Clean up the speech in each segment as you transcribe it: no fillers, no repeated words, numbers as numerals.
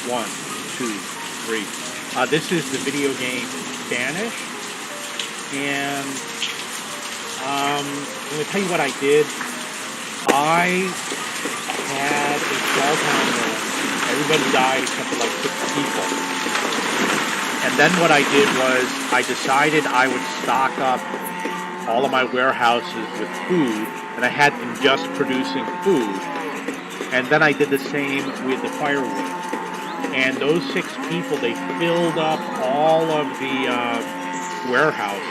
One, two, three. This is the video game Banished, and let me tell you what I did. I had a small town where everybody died except for like 6 people. And then what I did was I decided I would stock up all of my warehouses with food, and I had them just producing food. And then I did the same with the firewood. And those 6 people, they filled up all of the warehouses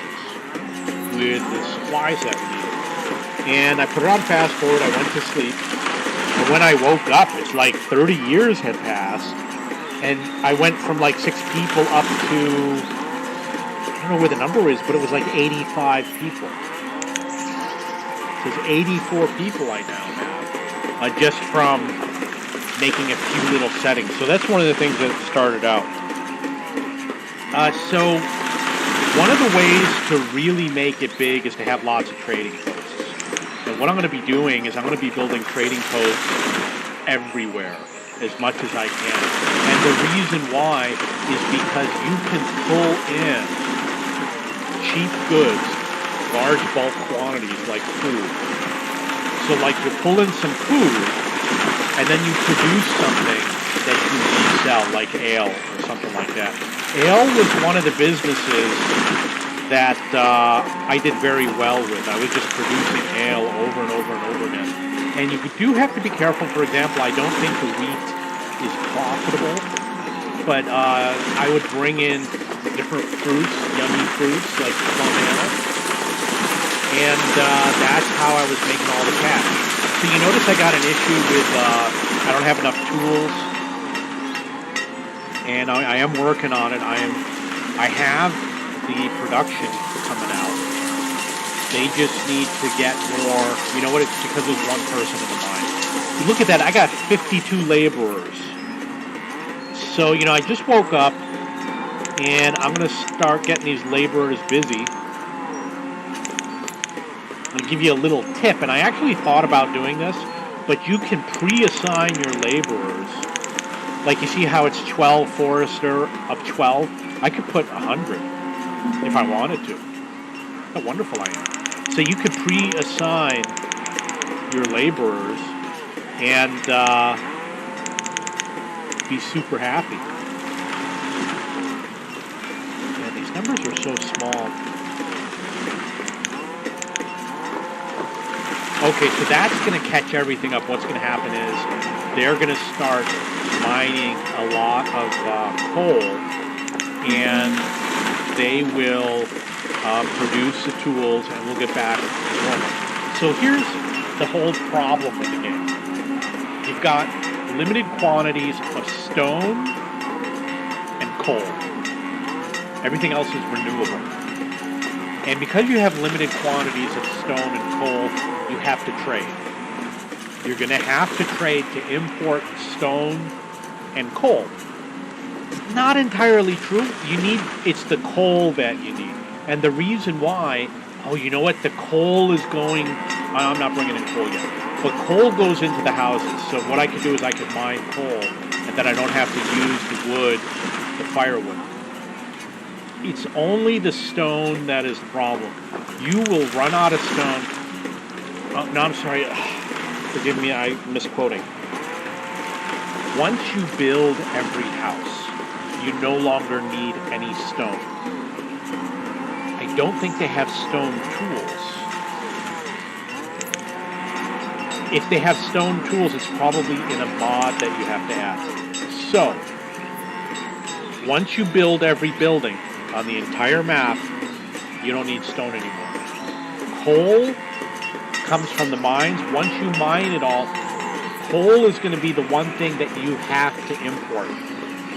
with the supplies that we needed. And I put it on fast forward, I went to sleep. And when I woke up, it's like 30 years had passed. And I went from like 6 people up to, I don't know where the number is, but it was like 85 people. There's 84 people I now have, just from making a few little settings. So that's one of the things that started out. So one of the ways to really make it big is to have lots of trading posts. And what I'm going to be doing is I'm going to be building trading posts everywhere as much as I can. And the reason why is because you can pull in cheap goods, large bulk quantities like food. So like you pull in some food, and then you produce something that you resell, like ale or something like that. Ale was one of the businesses that I did very well with. I was just producing ale over and over and over again. And you do have to be careful. For example, I don't think the wheat is profitable, but I would bring in different fruits, yummy fruits like plum ale, and that's how I was making all the cash. So you notice I got an issue with I don't have enough tools, and I am working on it. I have the production coming out. They just need to get more. You know what? It's because there's one person in the mine. You look at that. I got 52 laborers. So I just woke up, and I'm going to start getting these laborers busy. I'll give you a little tip, and I actually thought about doing this, but you can pre-assign your laborers. Like you see how it's 12 forester of 12? I could put 100 if I wanted to. How wonderful I am. So you could pre-assign your laborers and be super happy. Yeah, these numbers are so small. Okay, so that's going to catch everything up. What's going to happen is they're going to start mining a lot of coal, and they will produce the tools, and we'll get back to normal. So here's the whole problem with the game. You've got limited quantities of stone and coal. Everything else is renewable. And because you have limited quantities of stone and coal, you have to trade. You're going to have to trade to import stone and coal. Not entirely true. It's the coal that you need. And the reason why, you know what? The coal is going, I'm not bringing in coal yet, but coal goes into the houses. So what I could do is I could mine coal, and then I don't have to use the wood, the firewood. It's only the stone that is the problem. You will run out of stone. No, I'm sorry. Forgive me, I'm misquoting. Once you build every house, you no longer need any stone. I don't think they have stone tools. If they have stone tools, it's probably in a mod that you have to add. So, once you build every building on the entire map, you don't need stone anymore. Coal comes from the mines. Once you mine it all, coal is going to be the one thing that you have to import.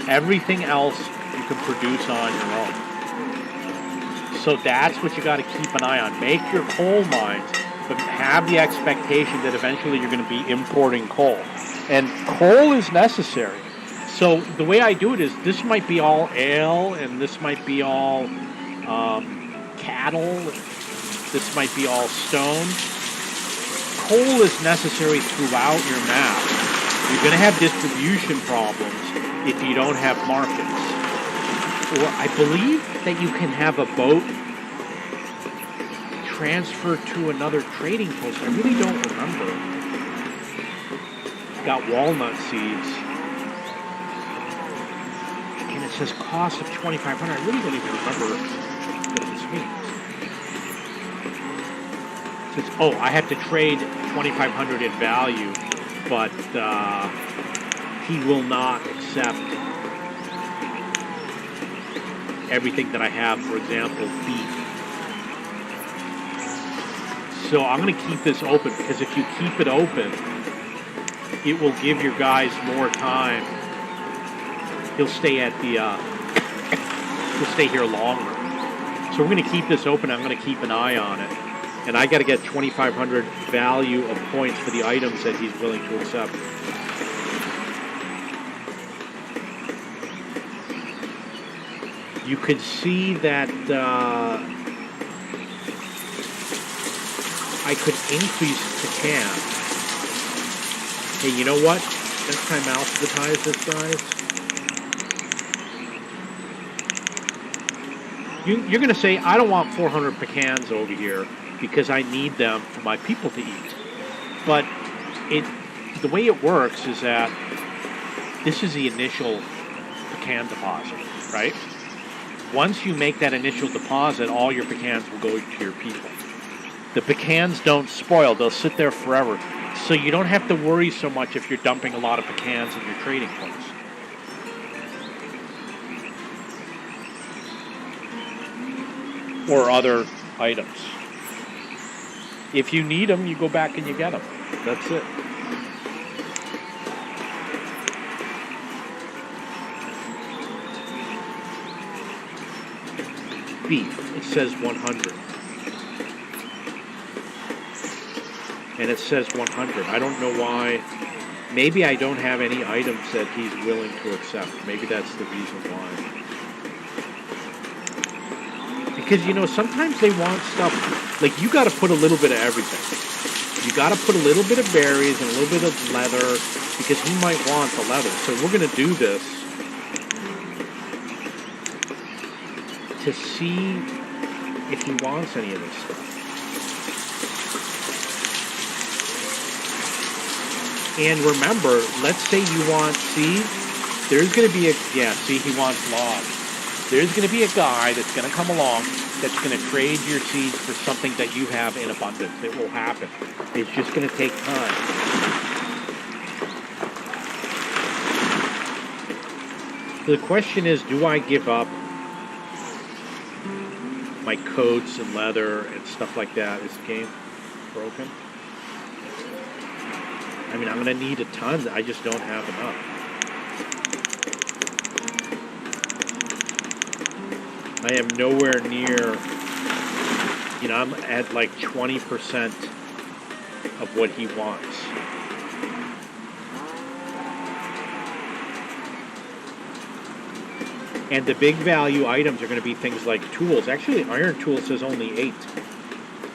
Everything else you can produce on your own. So that's what you got to keep an eye on. Make your coal mines, but have the expectation that eventually you're going to be importing coal. And coal is necessary. So the way I do it is this might be all ale, and this might be all cattle, this might be all stone. Coal is necessary throughout your map. You're going to have distribution problems, if you don't have markets. Or I believe that you can have a boat transfer to another trading post. I really don't remember. Got walnut seeds. And it says cost of 2,500. I really don't even remember what this means. It says, oh, I have to trade 2,500 in value, but he will not accept everything that I have, for example, beef. So I'm going to keep this open, because if you keep it open, it will give your guys more time. He'll stay at the, he'll stay here longer. So we're going to keep this open. I'm going to keep an eye on it. And I got to get 2,500 value of points for the items that he's willing to accept. You could see that I could increase pecans. Hey, you know what? Next time alphabetize this, guys. You're going to say, I don't want 400 pecans over here because I need them for my people to eat. But the way it works is that this is the initial pecan deposit, right? Once you make that initial deposit, all your pecans will go to your people. The pecans don't spoil. They'll sit there forever. So you don't have to worry so much if you're dumping a lot of pecans in your trading post. Or other items. If you need them, you go back and you get them. That's it. Beef, it says 100. And it says 100. I don't know why. Maybe I don't have any items that he's willing to accept. Maybe that's the reason why. Because, you know, sometimes they want stuff, like you got to put a little bit of everything. You got to put a little bit of berries and a little bit of leather, because he might want the leather. So we're going to do this to see if he wants any of this stuff. And remember, let's say you want, see, there's going to be he wants logs. There's going to be a guy that's going to come along that's going to trade your seeds for something that you have in abundance. It will happen. It's just going to take time. The question is, do I give up my coats and leather and stuff like that? Is the game broken? I mean, I'm going to need a ton. I just don't have enough. I am nowhere near, you know, I'm at like 20% of what he wants. And the big value items are going to be things like tools. Actually, iron tool says only 8.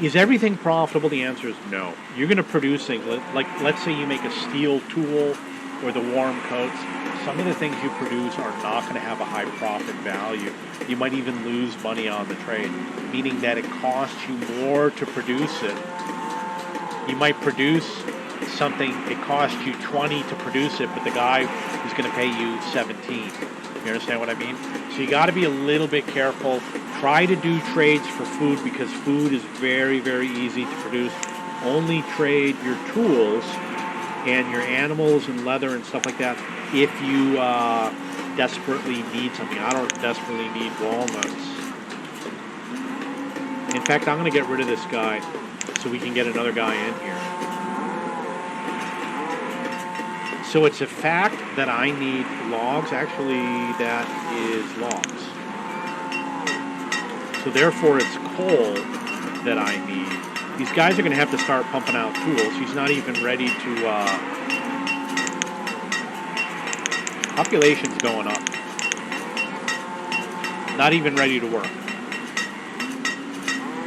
Is everything profitable? The answer is no. You're going to produce things, like let's say you make a steel tool or the warm coats. Some of the things you produce are not going to have a high profit value. You might even lose money on the trade, meaning that it costs you more to produce it. You might produce something, it costs you 20 to produce it, but the guy is going to pay you 17. You understand what I mean? So you got to be a little bit careful. Try to do trades for food, because food is very, very easy to produce. Only trade your tools and your animals and leather and stuff like that if you desperately need something. I don't desperately need walnuts. In fact, I'm going to get rid of this guy so we can get another guy in here. So it's a fact that I need logs. Actually, that is logs. So therefore, it's coal that I need. These guys are going to have to start pumping out tools. He's not even ready to... population's going up. Not even ready to work.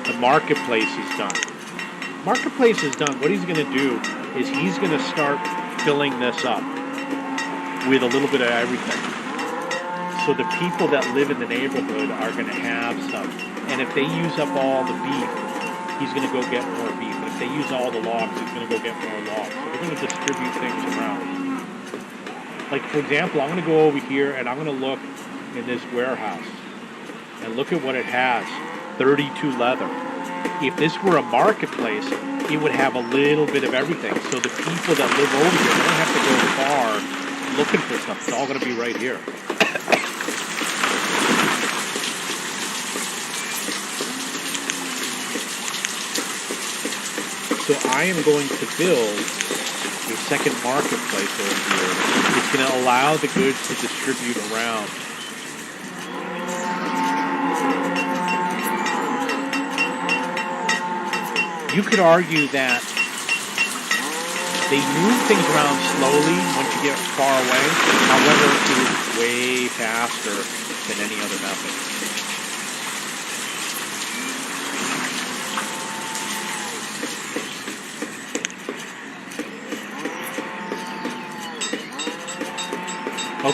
The marketplace is done. Marketplace is done. What he's going to do is he's going to start filling this up with a little bit of everything. So the people that live in the neighborhood are going to have some. And if they use up all the beef, he's going to go get more beef. If they use all the logs, he's going to go get more logs. So we're going to distribute things around. Like, for example, I'm going to go over here and I'm going to look in this warehouse and look at what it has. 32 leather. If this were a marketplace, it would have a little bit of everything. So the people that live over here don't have to go far looking for stuff. It's all going to be right here. So I am going to build a second marketplace over here. It's going to allow the goods to distribute around. You could argue that they move things around slowly once you get far away. However, it is way faster than any other method.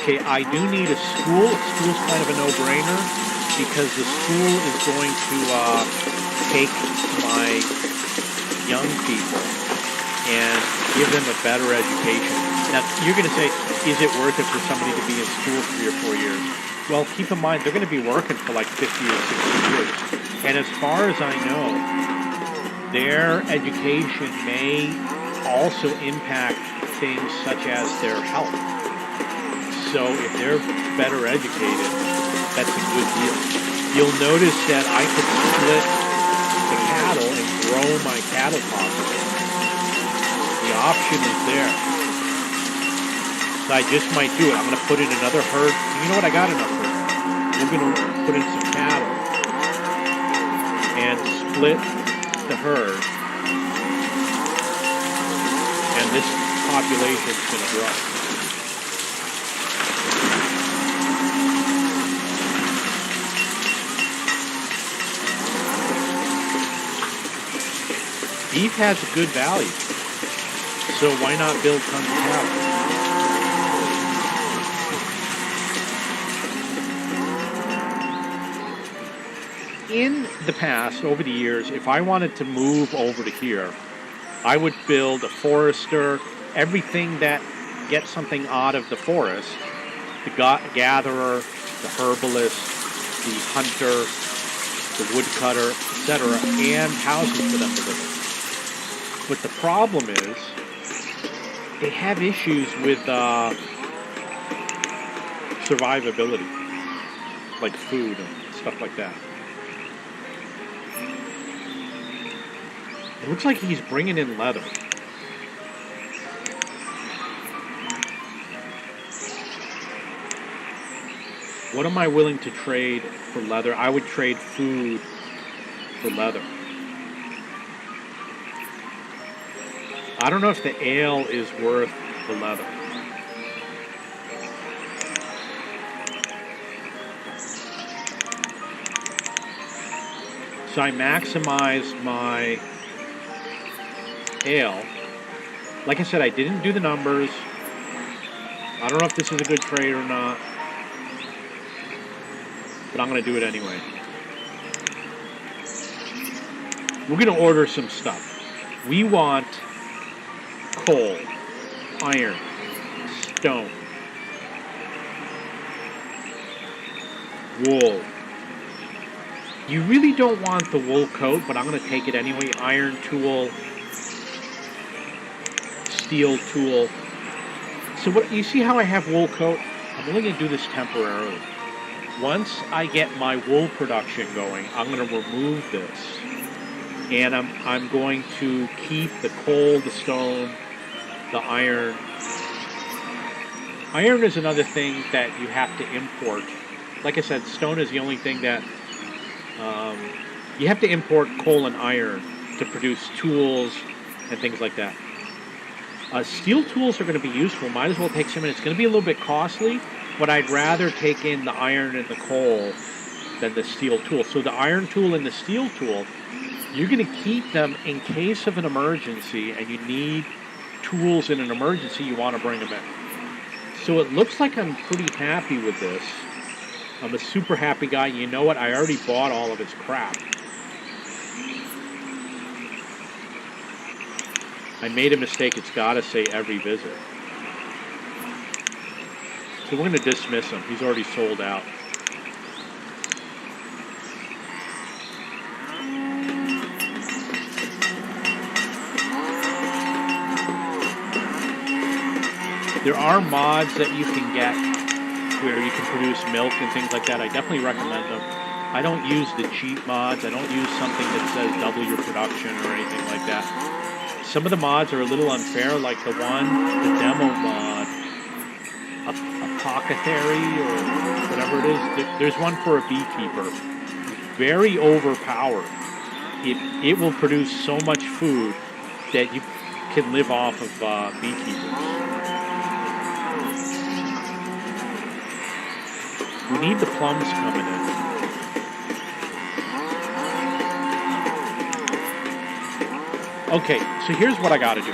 Okay, I do need a school. A school's kind of a no-brainer because the school is going to take my young people and give them a better education. Now, you're going to say, is it worth it for somebody to be in school 3 or 4 years? Well, keep in mind, they're going to be working for like 50 or 60 years. And as far as I know, their education may also impact things such as their health. So if they're better educated, that's a good deal. You'll notice that I could split the cattle and grow my cattle possibly. The option is there. So I just might do it. I'm going to put in another herd. You know what? I got enough herd. We're going to put in some cattle and split the herd. And this population is going to grow. Beef has a good value, so why not build tons of cattle? In the past, over the years, if I wanted to move over to here, I would build a forester, everything that gets something out of the forest, the gatherer, the herbalist, the hunter, the woodcutter, etc., and houses for them to live in. But the problem is, they have issues with survivability, like food and stuff like that. It looks like he's bringing in leather. What am I willing to trade for leather? I would trade food for leather. I don't know if the ale is worth the leather. So I maximized my ale. Like I said, I didn't do the numbers. I don't know if this is a good trade or not, but I'm going to do it anyway. We're going to order some stuff. We want coal, iron, stone, wool. You really don't want the wool coat, but I'm going to take it anyway. Iron tool, steel tool. So what you see how I have wool coat? I'm only going to do this temporarily. Once I get my wool production going, I'm going to remove this. And I'm going to keep the coal, the stone, the iron. Iron is another thing that you have to import. Like I said, stone is the only thing that you have to import coal and iron to produce tools and things like that. Steel tools are going to be useful. Might as well take some in. It's going to be a little bit costly, but I'd rather take in the iron and the coal than the steel tool. So the iron tool and the steel tool, you're going to keep them in case of an emergency and you need tools in an emergency, you want to bring them in. So it looks like I'm pretty happy with this. I'm a super happy guy. You know what? I already bought all of its crap. I made a mistake. It's got to say every visit. So we're going to dismiss him. He's already sold out. There are mods that you can get where you can produce milk and things like that. I definitely recommend them. I don't use the cheap mods. I don't use something that says double your production or anything like that. Some of the mods are a little unfair, like the demo mod, Apothecary or whatever it is. There's one for a beekeeper. Very overpowered. It will produce so much food that you can live off of beekeepers. We need the plums coming in. Okay, so here's what I got to do.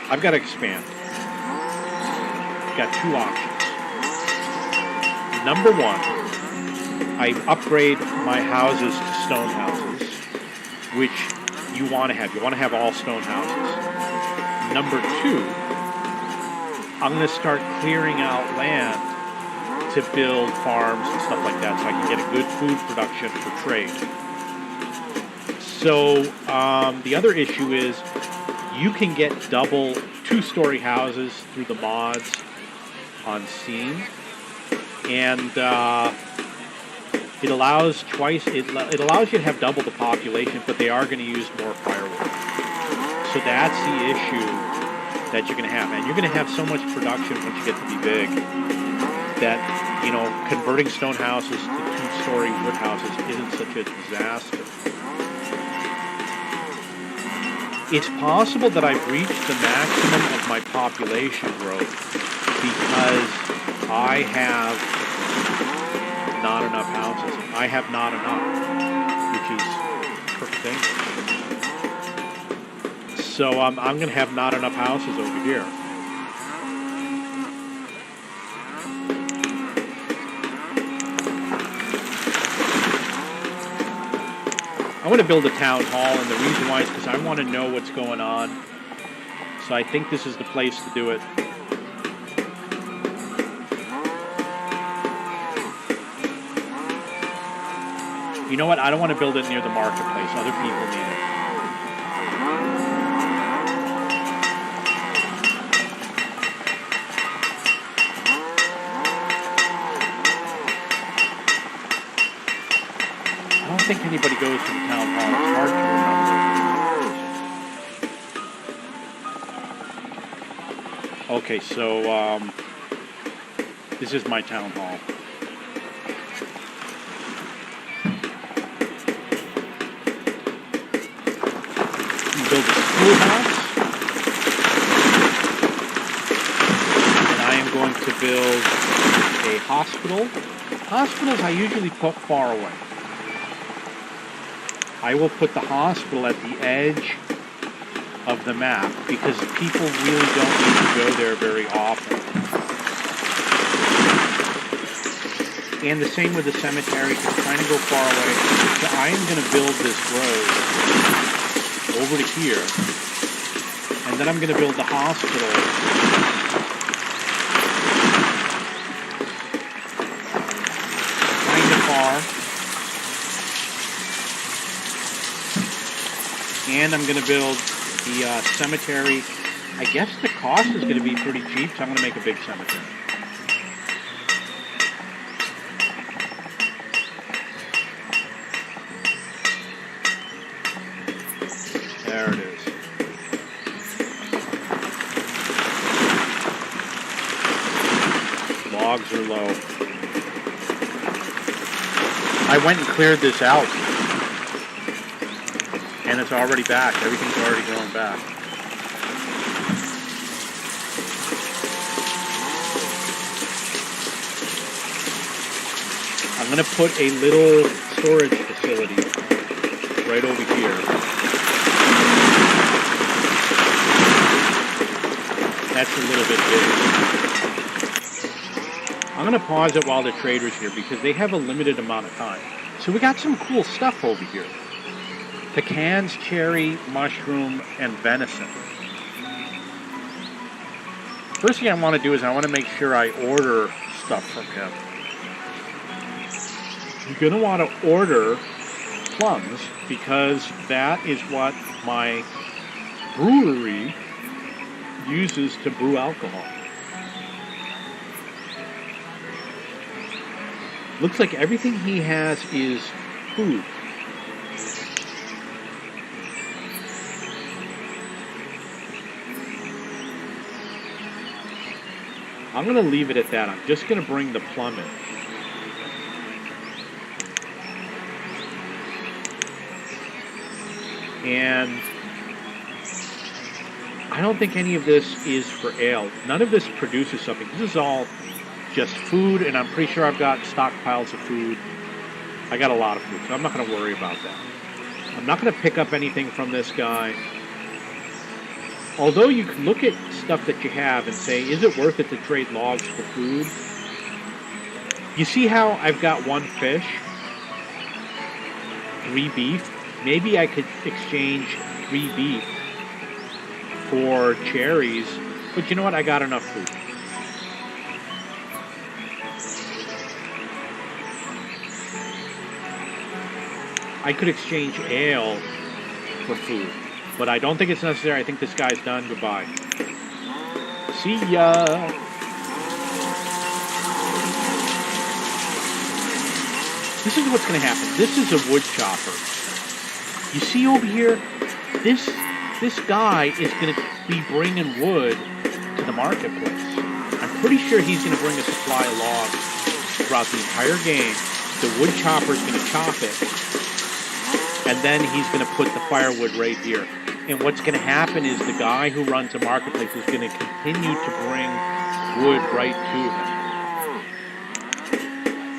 I've got to expand. Got two options. Number one, I upgrade my houses to stone houses, which you want to have. You want to have all stone houses. Number two, I'm going to start clearing out land to build farms and stuff like that so I can get a good food production for trade. So the other issue is you can get double two-story houses through the mods on Steam, and it allows it allows you to have double the population, but they are going to use more firewood. So that's the issue that you're going to have, and you're going to have so much production once you get to be big that, you know, converting stone houses to two-story wood houses isn't such a disaster. It's possible that I've reached the maximum of my population growth because I have not enough houses. I have not enough, which is perfect thing. So I'm going to have not enough houses over here. I want to build a town hall, and the reason why is because I want to know what's going on. So I think this is the place to do it. You know what? I don't want to build it near the marketplace. Other people need it. I don't think anybody goes to the town hall. It's hard to remember. Okay, so this is my town hall. Build a schoolhouse, and I am going to build a hospital. Hospitals I usually put far away. I will put the hospital at the edge of the map because people really don't need to go there very often. And the same with the cemetery. I'm trying to go far away. So I am going to build this road over to here, and then I'm going to build the hospital kind of far, and I'm going to build the cemetery. I guess the cost is going to be pretty cheap, so I'm going to make a big cemetery. There it is. Logs are low. I went and cleared this out, and it's already back. Everything's already grown back. I'm going to put a little storage facility right over here. That's a little bit big. I'm going to pause it while the trader's here because they have a limited amount of time. So we got some cool stuff over here. Pecans, cherry, mushroom, and venison. First thing I want to do is I want to make sure I order stuff from him. You're going to want to order plums because that is what my brewery uses to brew alcohol. Looks like everything he has is food. I'm going to leave it at that. I'm just going to bring the plum in. And I don't think any of this is for ale. None of this produces something. This is all just food, and I'm pretty sure I've got stockpiles of food. I got a lot of food, so I'm not going to worry about that. I'm not going to pick up anything from this guy. Although you can look at stuff that you have and say, is it worth it to trade logs for food? You see how I've got 1 fish, 3 beef? Maybe I could exchange 3 beef for cherries, but you know what? I got enough food. I could exchange ale for food, but I don't think it's necessary. I think this guy's done. Goodbye. See ya. This is what's going to happen. This is a wood chopper. You see over here, this guy is going to be bringing wood to the marketplace. I'm pretty sure he's going to bring a supply of logs throughout the entire game. The wood chopper is going to chop it, and then he's going to put the firewood right here. And what's going to happen is the guy who runs the marketplace is going to continue to bring wood right to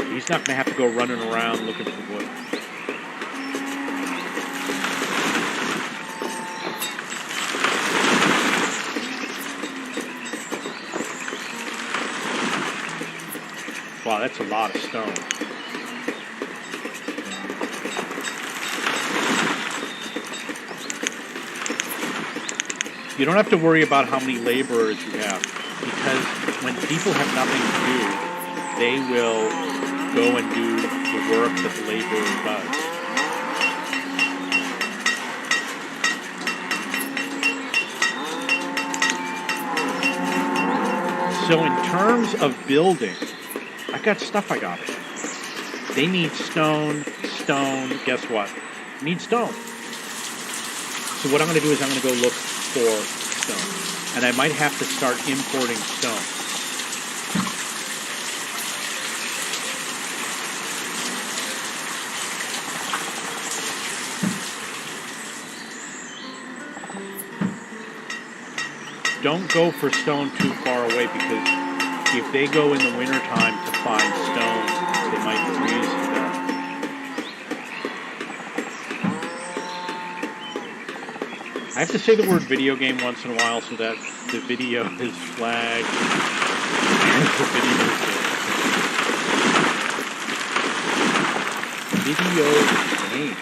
him. He's not going to have to go running around looking for wood. Wow, that's a lot of stone. You don't have to worry about how many laborers you have, because when people have nothing to do, they will go and do the work that the laborer does. So in terms of building, I got stuff I got. They need stone, guess what? Need stone. So what I'm going to do is I'm going to go look for stone. And I might have to start importing stone. Don't go for stone too far away, because if they go in the wintertime to find stone, they might freeze to death. I have to say the word video game once in a while so that the video is flagged. Video game.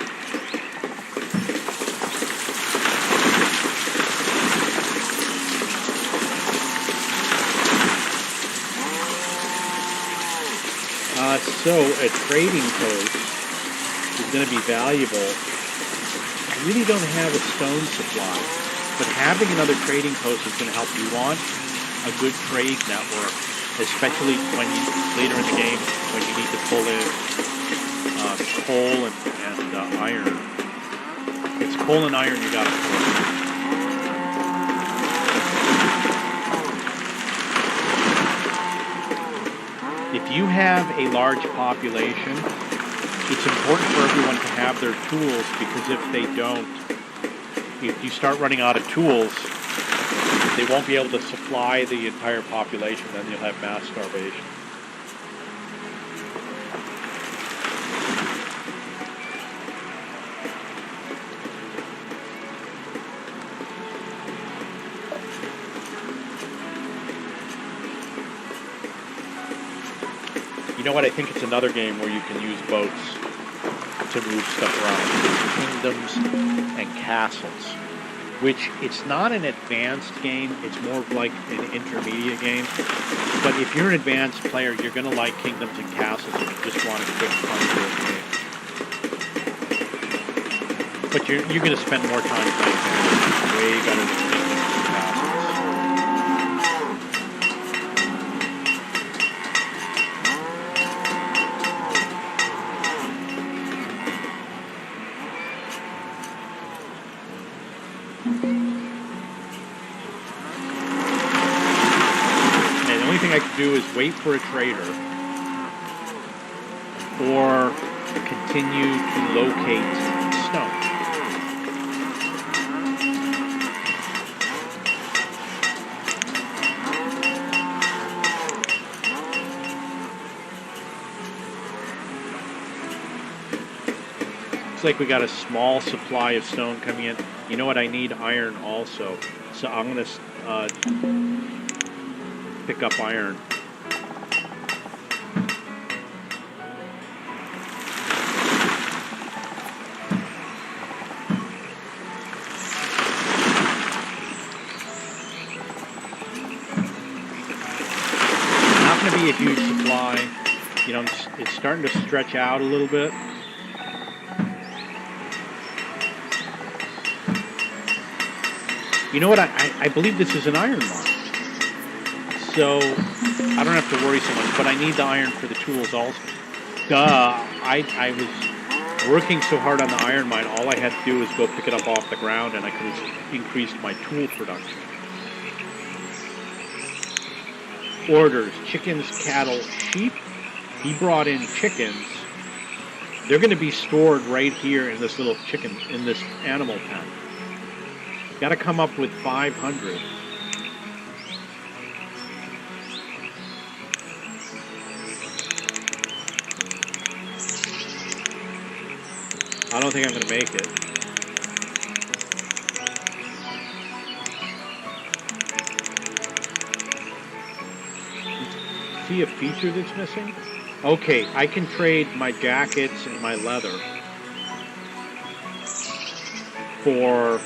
So a trading post is going to be valuable. I really don't have a stone supply, but having another trading post is going to help. You want a good trade network, especially when you later in the game when you need to pull in coal and iron. It's coal and iron you got to pull in. If you have a large population, it's important for everyone to have their tools, because if they don't, if you start running out of tools, they won't be able to supply the entire population, then you'll have mass starvation. You know what? I think it's another game where you can use boats to move stuff around. It's Kingdoms and Castles, which it's not an advanced game. It's more of like an intermediate game. But if you're an advanced player, you're going to like Kingdoms and Castles if you just want a quick, fun game. But you're going to spend more time playing Banished. Way better than Kingdoms and Castles. And the only thing I can do is wait for a trader or continue to locate stone. Like we got a small supply of stone coming in. You know what? I need iron also, so I'm gonna pick up iron. Not gonna be a huge supply. You know, it's starting to stretch out a little bit. You know what? I believe this is an iron mine, so I don't have to worry so much. But I need the iron for the tools also. Duh! I was working so hard on the iron mine. All I had to do was go pick it up off the ground, and I could have increased my tool production. Orders: chickens, cattle, sheep. He brought in chickens. They're going to be stored right here in this little in this animal pen. Got to come up with 500. I don't think I'm going to make it. See a feature that's missing? Okay, I can trade my jackets and my leather for...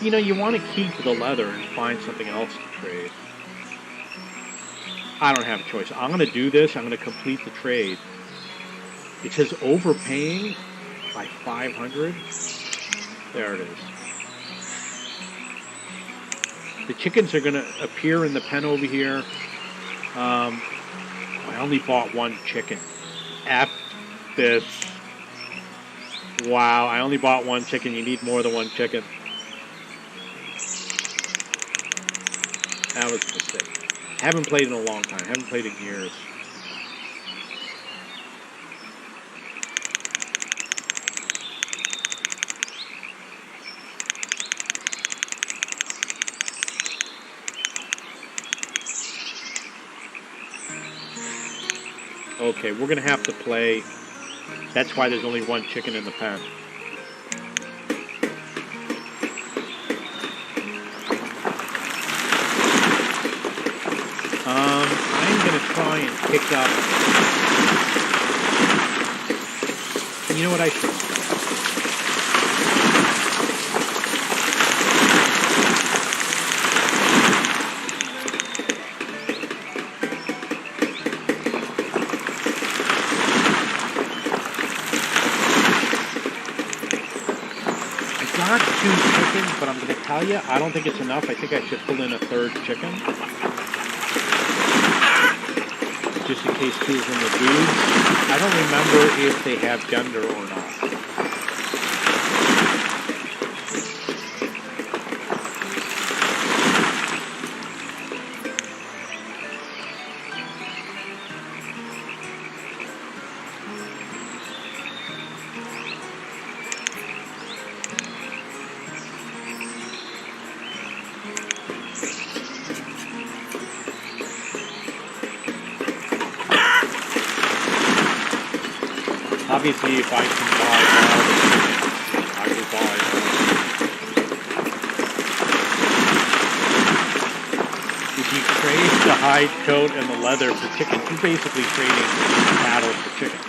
You know, you want to keep the leather and find something else to trade. I don't have a choice. I'm going to do this. I'm going to complete the trade. It says overpaying by 500. There it is. The chickens are going to appear in the pen over here. I only bought one chicken. F this. Wow, I only bought one chicken. You need more than one chicken. That was a mistake. Haven't played in a long time. Haven't played in years. Okay, we're going to have to play. That's why there's only one chicken in the pen. I'm going to try and pick up... You know what I should... Two chickens, but I'm going to tell you, I don't think it's enough. I think I should pull in a third chicken. Just in case two of them are dudes. I don't remember if they have gender or not. Obviously, if I can buy all the chickens, I will buy them. If you trade the hide coat and the leather for chickens. He's basically trading cattle for chickens.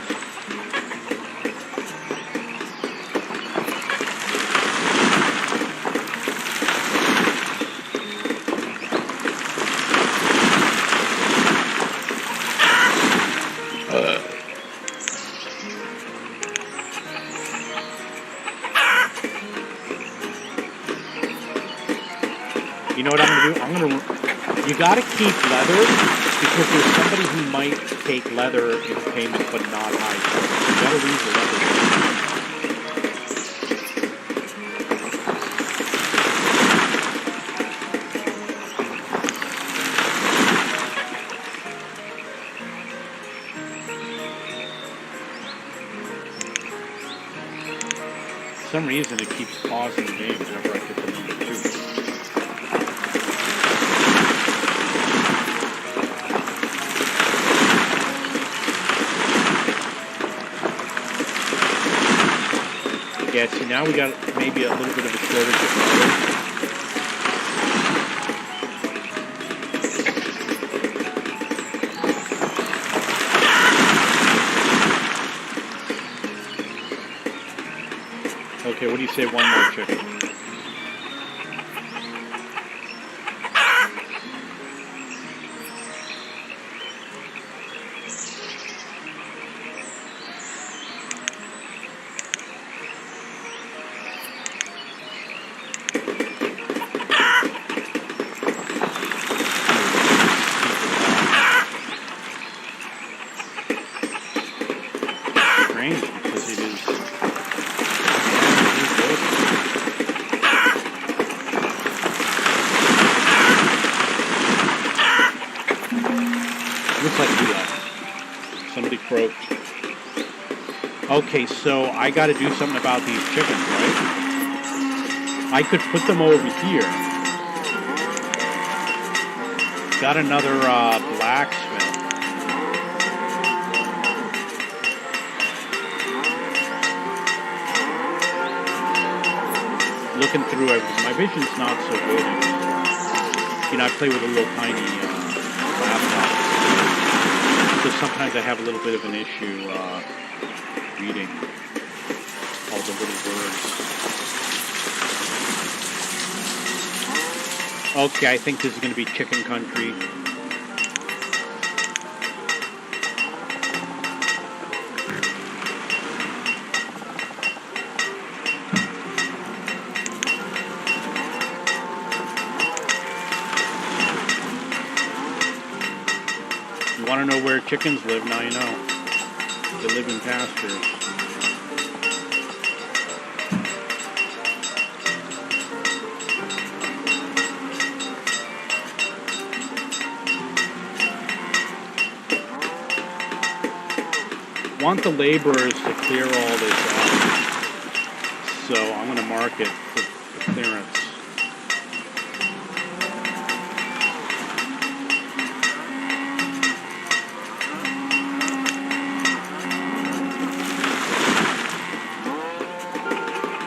You know what I'm gonna do? You gotta keep leather because there's somebody who might take leather in payment but not hide. You gotta leave the leather. For some reason it keeps pausing the game whenever I get to number 2. Yeah, see, now we got maybe a little bit of a shortage of leather. Okay, what do you say, one more chicken? Strange, because it is... Looks like somebody croaked. Okay, so I got to do something about these chickens, right? I could put them over here. Got another blacksmith. Looking through everything. My vision's not so good. You know, I play with a little tiny laptop. So sometimes I have a little bit of an issue reading all the little words. Okay, I think this is going to be chicken country. You want to know where chickens live? Now you know. They live in pastures. Want the laborers to clear all this out. So I'm going to mark it for clearance.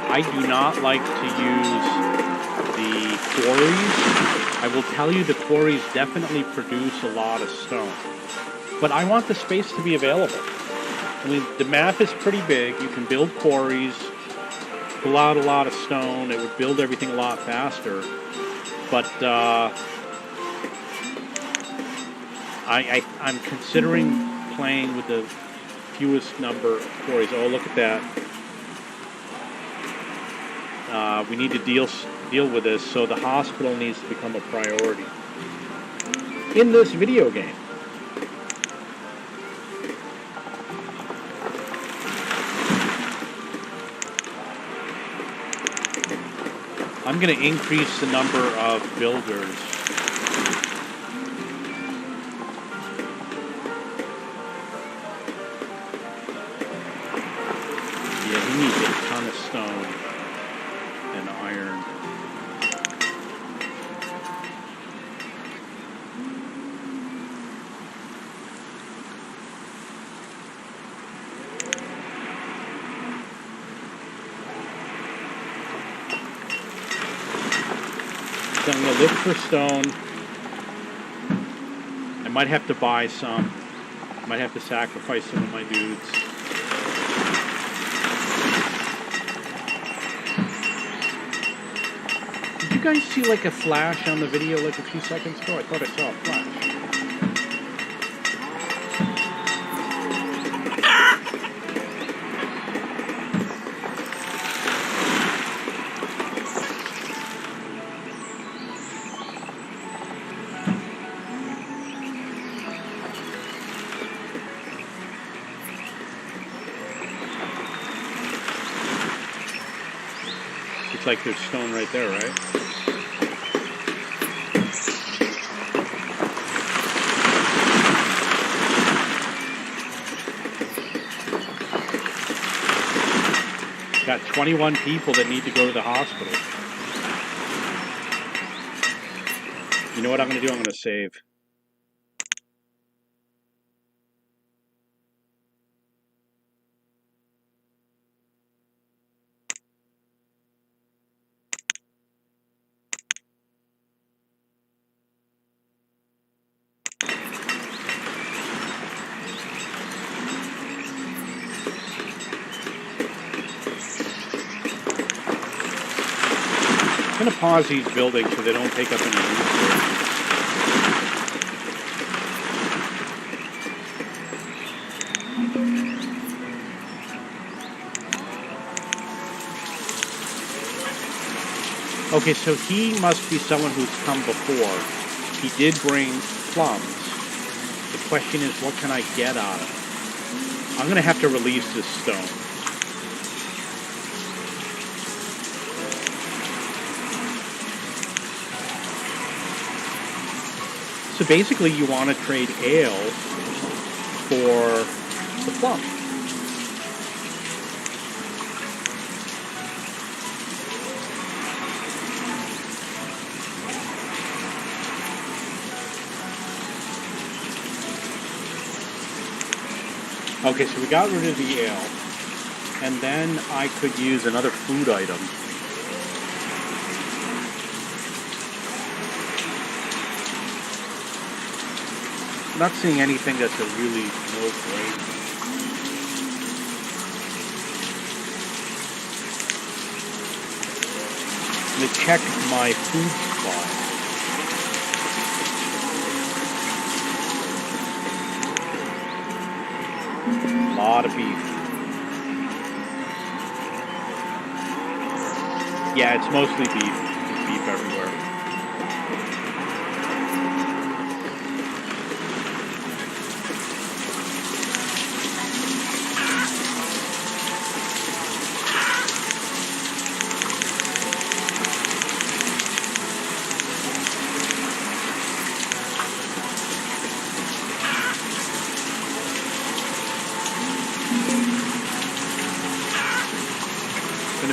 I do not like to use the quarries. I will tell you the quarries definitely produce a lot of stone. But I want the space to be available. I mean, the map is pretty big. You can build quarries, pull out a lot of stone. It would build everything a lot faster. But I'm considering playing with the fewest number of quarries. Oh, look at that. We need to deal with this, so the hospital needs to become a priority in this video game. I'm going to increase the number of builders. Yeah, he needs a ton of stone and iron. So I'm going to look for stone. might have to buy some. Might have to sacrifice some of my dudes. Did you guys see like a flash on the video like a few seconds ago? I thought I saw a flash. It's like there's stone right there, right? Got 21 people that need to go to the hospital. You know what I'm going to do? I'm going to save. I'm going to pause these buildings so they don't take up any resources. Okay, so he must be someone who's come before. He did bring plums. The question is, what can I get out of it? I'm going to have to release this stone. So basically, you want to trade ale for the plum. Okay, so we got rid of the ale, and then I could use another food item. I'm not seeing anything that's a really no great. I'm going to check my food supply. A lot of beef. Yeah, it's mostly beef. There's beef everywhere.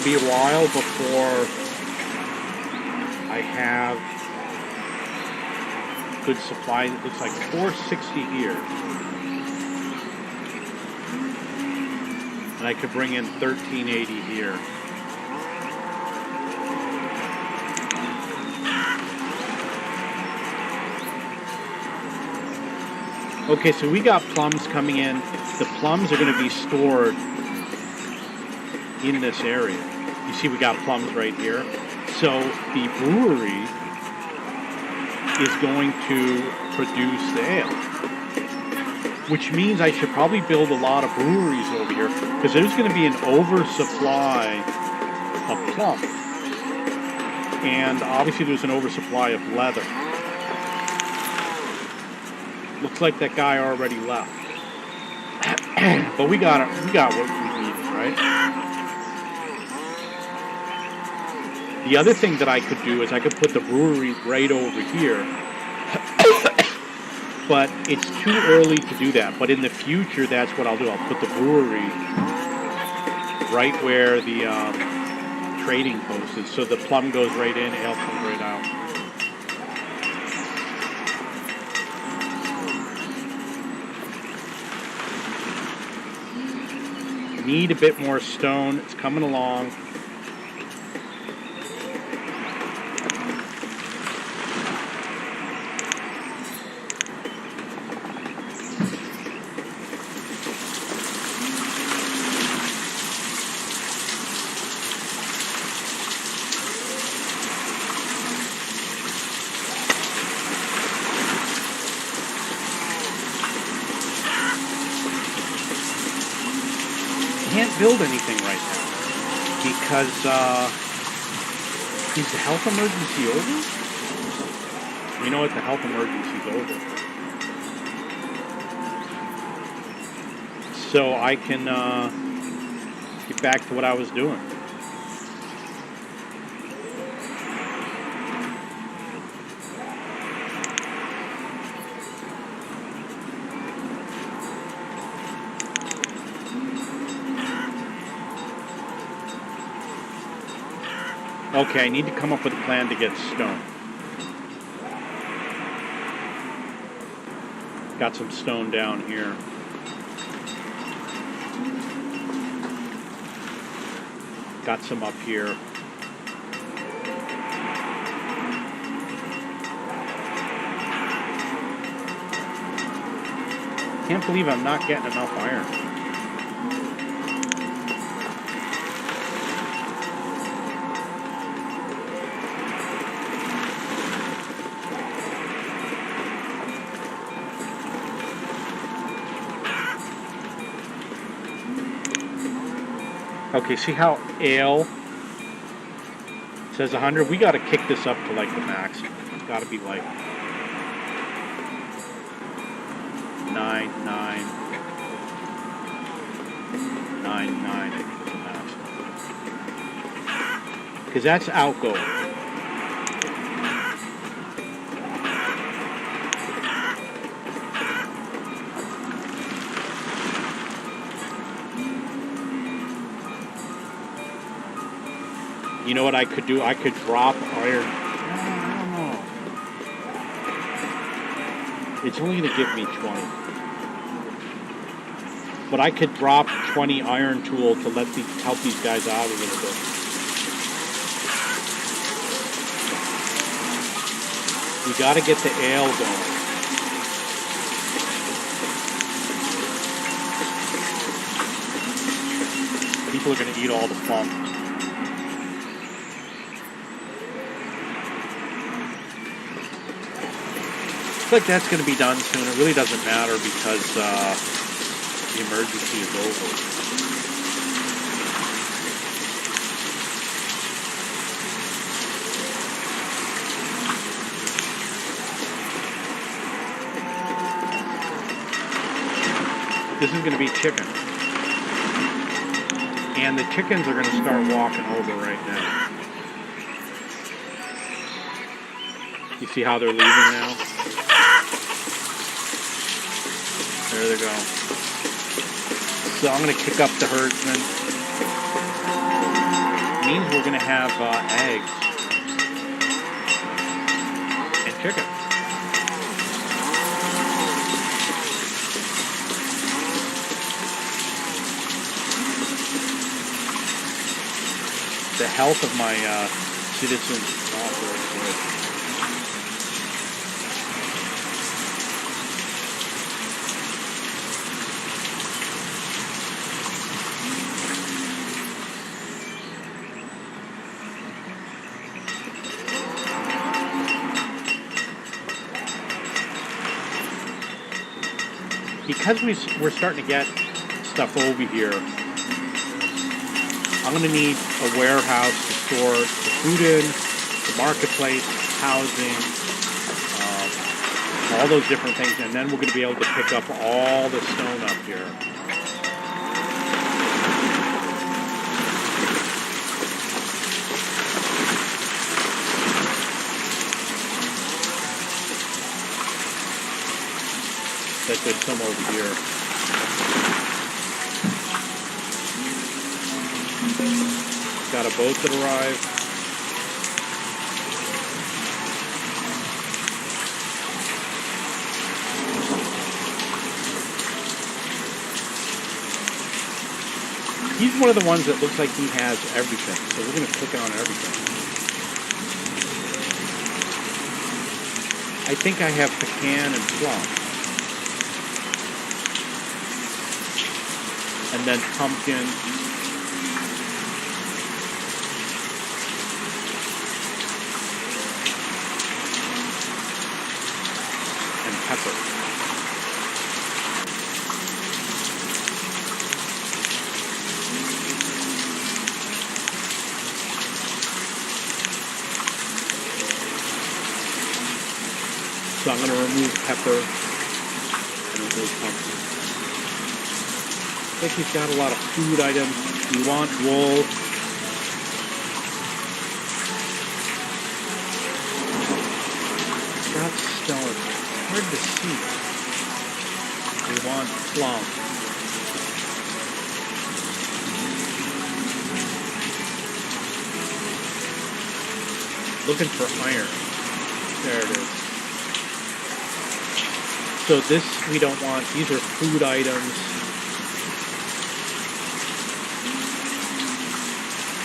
Be a while before I have good supply. It looks like 460 here, and I could bring in 1380 here. Okay, so we got plums coming in. The plums are going to be stored in this area. You see we got plums right here. So the brewery is going to produce the ale, which means I should probably build a lot of breweries over here because there's going to be an oversupply of plum. And obviously there's an oversupply of leather. Looks like that guy already left. But we got what we needed, right? The other thing that I could do is I could put the brewery right over here. But it's too early to do that. But in the future, that's what I'll do. I'll put the brewery right where the trading post is. So the plum goes right in, ale comes right out. Need a bit more stone. It's coming along. build anything right now because is the health emergency over? You know what? The health emergency's over. So I can get back to what I was doing. Okay, I need to come up with a plan to get stone. Got some stone down here. Got some up here. Can't believe I'm not getting enough iron. Okay, see how ale says 100? We got to kick this up to like the max. It's got to be like 9, 9, 9, 9. I think is the max. Because that's outgoing. You know what I could do? I could drop iron. I don't know. It's only going to give me 20. But I could drop 20 iron tool to help these guys out a little bit. We got to get the ale going. People are going to eat all the fun. Like that's going to be done soon. It really doesn't matter because the emergency is over. This is going to be chicken. And the chickens are going to start walking over right now. You see how they're leaving now? There they go. So I'm going to kick up the herdsman. It means we're going to have eggs and chicken. The health of my citizens is not very good. Because we're starting to get stuff over here, I'm going to need a warehouse to store the food in, the marketplace, housing, all those different things, and then we're going to be able to pick up all the stone up here. That there's some over here. Got a boat that arrived. He's one of the ones that looks like he has everything, so we're going to click on everything. I think I have pecan and plum. And then pumpkin. And pepper. So I'm going to remove pepper and remove pumpkin. I think he's got a lot of food items. We want wool. He's got stone. Hard to see. We want plum. Looking for iron. There it is. So this we don't want. These are food items.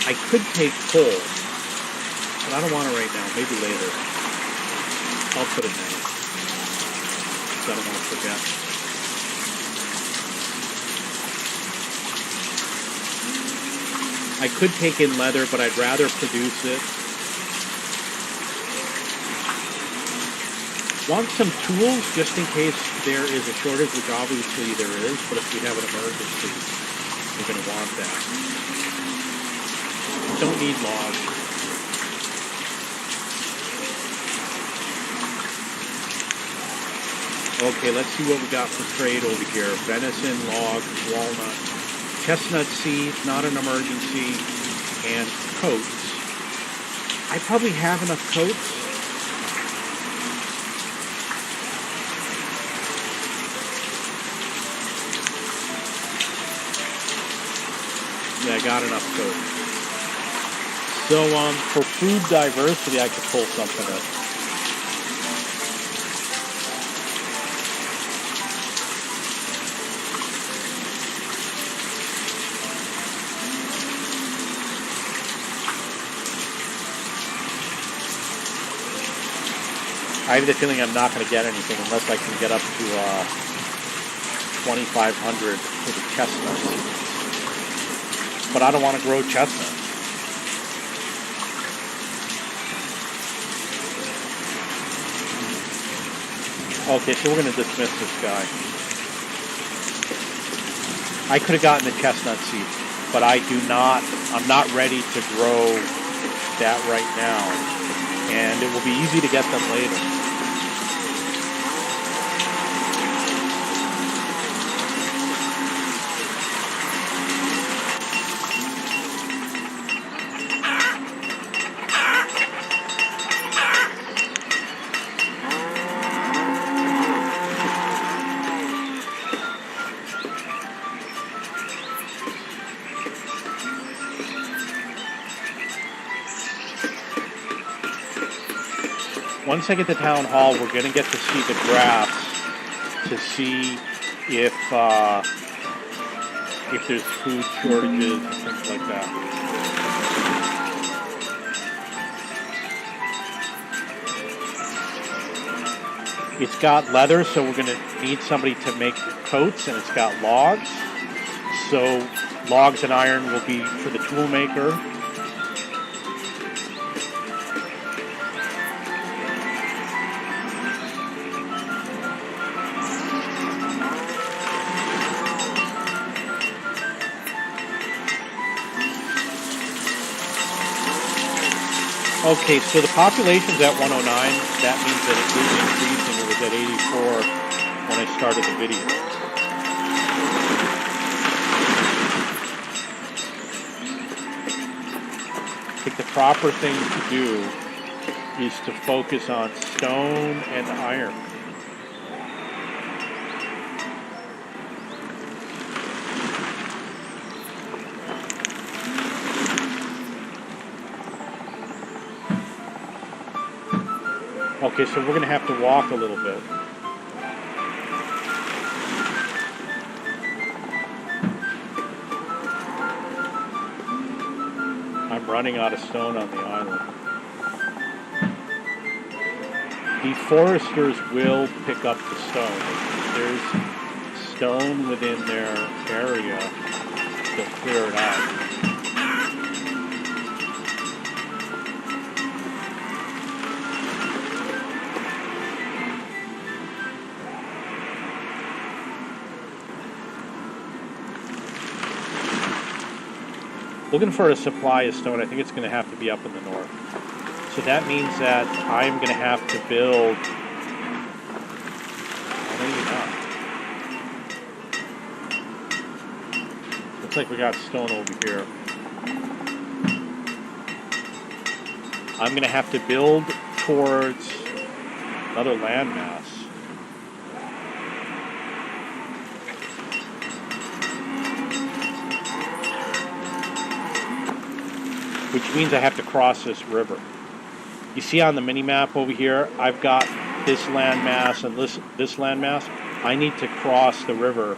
I could take coal, but I don't want it right now. Maybe later. I'll put it now. So I don't want to forget. I could take in leather, but I'd rather produce it. Want some tools just in case there is a shortage, which obviously there is, but if we have an emergency, we're going to want that. Don't need logs. Okay, let's see what we got for trade over here. Venison, log, walnut, chestnut seed, not an emergency, and coats. I probably have enough coats. Yeah, I got enough coats. So for food diversity, I could pull something up. I have the feeling I'm not going to get anything unless I can get up to 2,500 for the chestnuts. But I don't want to grow chestnuts. Okay, so we're going to dismiss this guy. I could have gotten the chestnut seed, but I'm not ready to grow that right now. And it will be easy to get them later. Once I get to town hall, we're going to get to see the graphs to see if there's food shortages and things like that. It's got leather, so we're going to need somebody to make coats, and it's got logs. So logs and iron will be for the tool maker. Okay, so the population's at 109. That means that it is increasing. It was at 84 when I started the video. I think the proper thing to do is to focus on stone and iron. Okay, so we're going to have to walk a little bit. I'm running out of stone on the island. The foresters will pick up the stone. If there's stone within their area, they'll clear it out. Looking for a supply of stone. I think it's going to have to be up in the north. So that means that I'm going to have to build like we got stone over here. I'm going to have to build towards another landmass. Which means I have to cross this river. You see on the mini-map over here, I've got this landmass and this landmass. I need to cross the river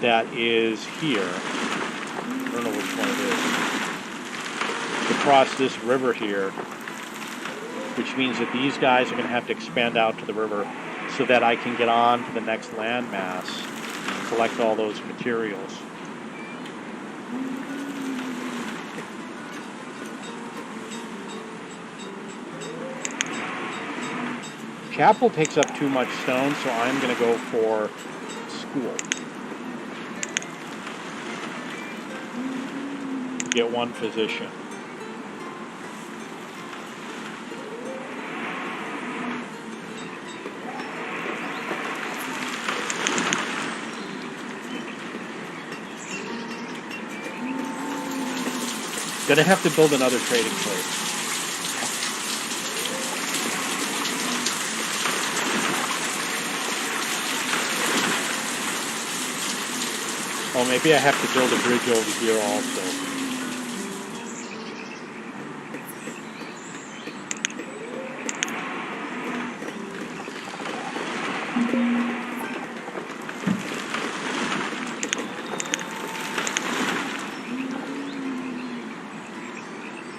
that is here. I don't know which one it is. To cross this river here, which means that these guys are going to have to expand out to the river so that I can get on to the next landmass and collect all those materials. Chapel takes up too much stone, so I'm going to go for school. Get one position. Gonna have to build another trading place. Oh, maybe I have to build a bridge over here also.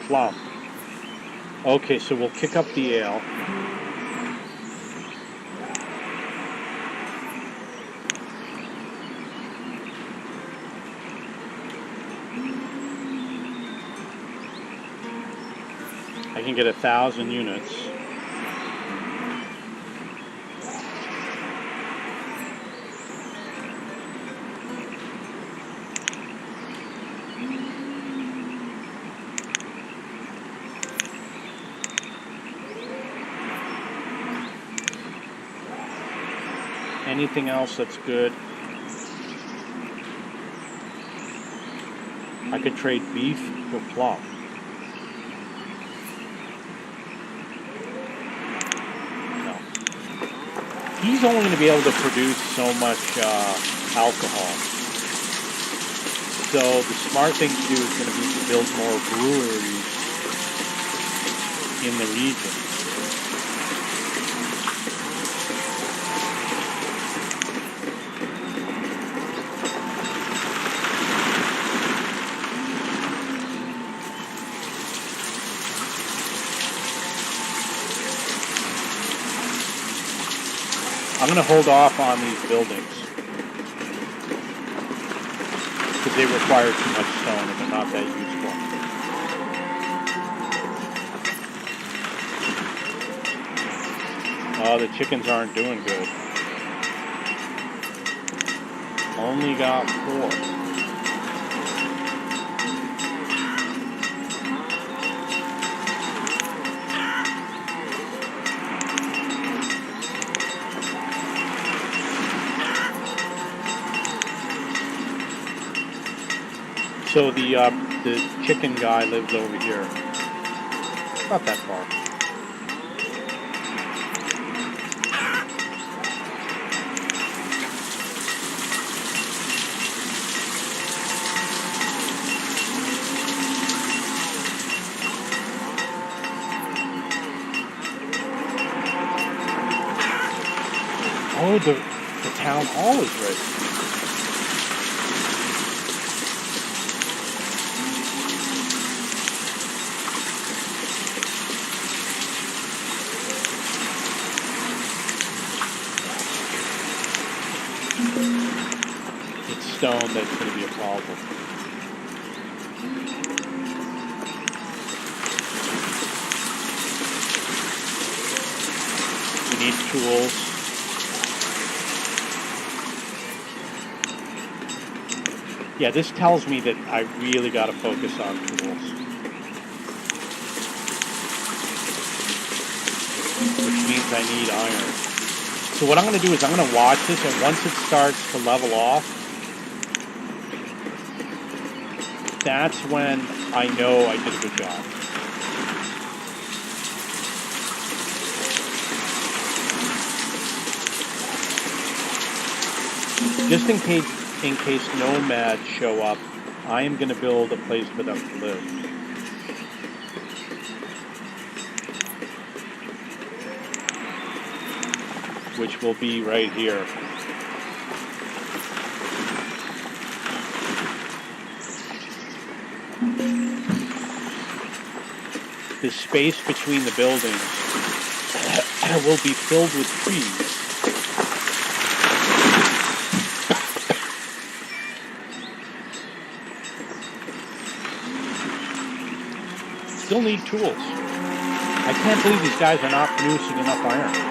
Plum. Okay, so we'll kick up the ale. I can get 1,000 units. Anything else that's good? I could trade beef for plum. No. He's only going to be able to produce so much alcohol. So the smart thing to do is going to be to build more breweries in the region. I'm going to hold off on these buildings because they require too much stone and they're not that useful. Oh, the chickens aren't doing good. Only got 4. So the chicken guy lives over here. Not that far. Oh, the town hall is ready. Stone that's going to be a problem. We need tools. Yeah, this tells me that I really got to focus on tools. Which means I need iron. So what I'm going to do is I'm going to watch this, and once it starts to level off, That's when I know I did a good job. Just in case nomads show up, I am going to build a place for them to live. Which will be right here. The space between the buildings will be filled with trees. Still need tools. I can't believe these guys are not producing enough iron.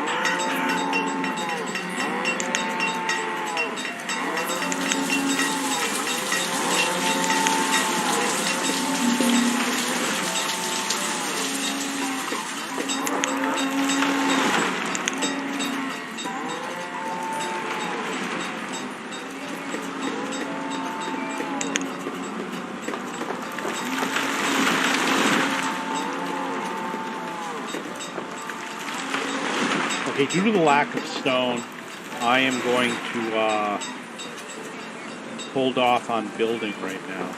Okay, due to the lack of stone, I am going to hold off on building right now.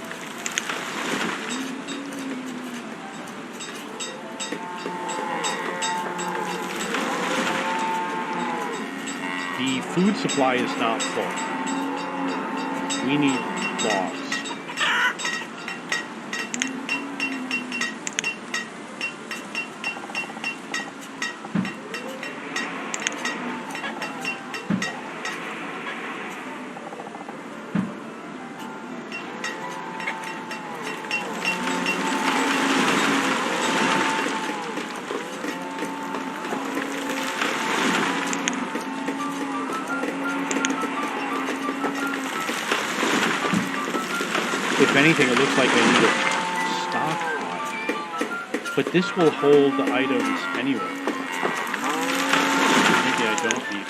The food supply is not full. We need logs. If anything, it looks like I need a stockpile. But this will hold the items anyway. Maybe I don't need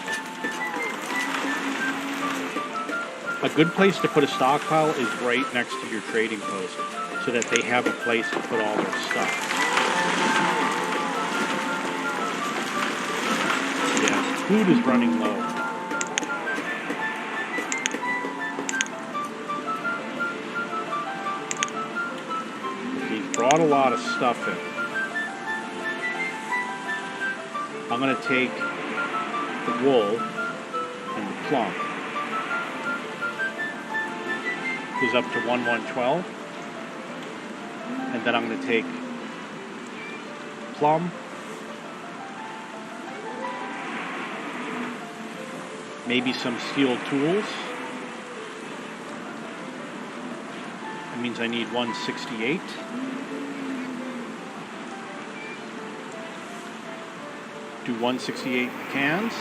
them. A good place to put a stockpile is right next to your trading post, so that they have a place to put all their stuff. Yeah, food is running low. Brought a lot of stuff in. I'm going to take the wool and the plum. Goes up to 1,112. And then I'm going to take plum, maybe some steel tools. That means I need 168. Do 168 cans.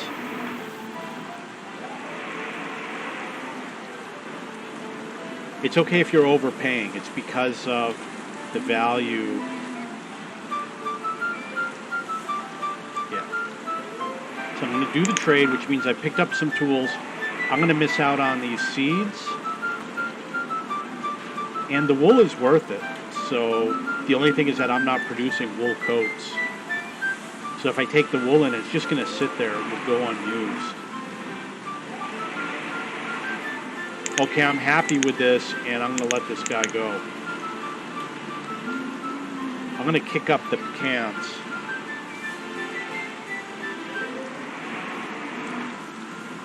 It's okay if you're overpaying. It's because of the value. Yeah. So I'm going to do the trade, which means I picked up some tools. I'm going to miss out on these seeds. And the wool is worth it. So the only thing is that I'm not producing wool coats. So if I take the wool in, it's just going to sit there. It will go unused. Okay, I'm happy with this, and I'm going to let this guy go. I'm going to kick up the cans.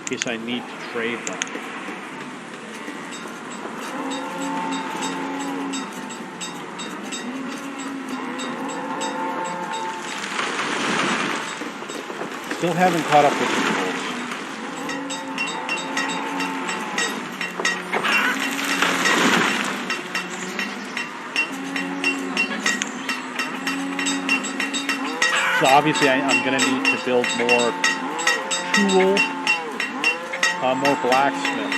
In case I need to trade them. Still haven't caught up with the tools. So obviously I'm going to need to build more tool, more blacksmiths.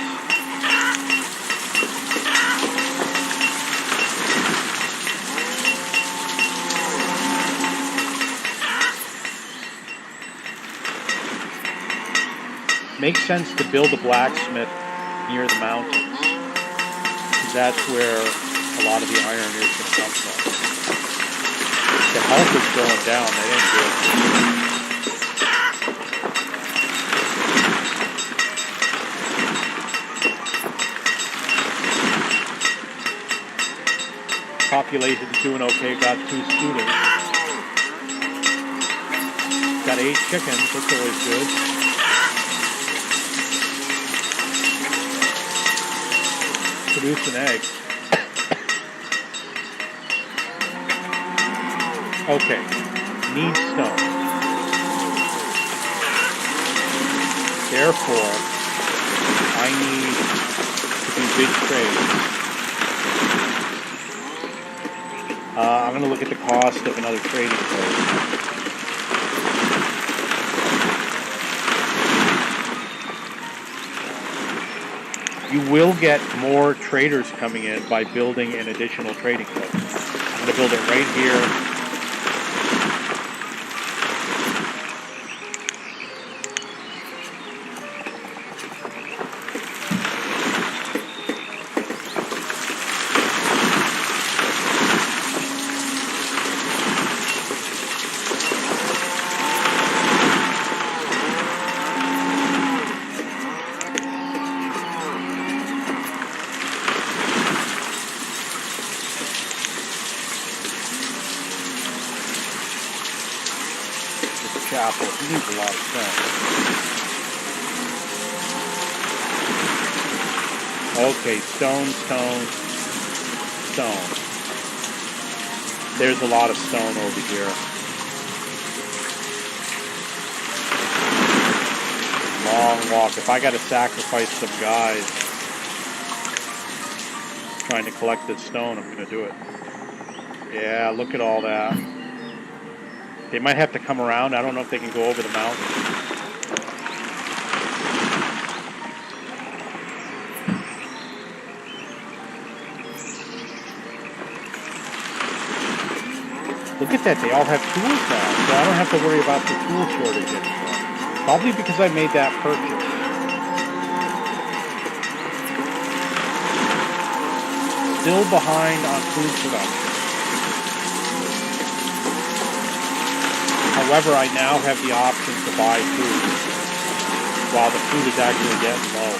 Makes sense to build a blacksmith near the mountains. That's where a lot of the iron is going to come from. The health is going down. That ain't good. Population's doing okay. Got 2 students. Got 8 chickens. That's always good. Produce an egg. Okay. Need stone. Therefore, I need to do big trades. I'm going to look at the cost of another trading post. You will get more traders coming in by building an additional trading post. I'm going to build it right here. Chapel. He needs a lot of stone. Okay, stone, stone, stone. There's a lot of stone over here. Long walk. If I got to sacrifice some guys trying to collect this stone, I'm going to do it. Yeah, look at all that. They might have to come around. I don't know if they can go over the mountain. Look at that. They all have tools now, so I don't have to worry about the tool shortage anymore. Probably because I made that purchase. Still behind on food production. However, I now have the option to buy food while the food is actually getting low.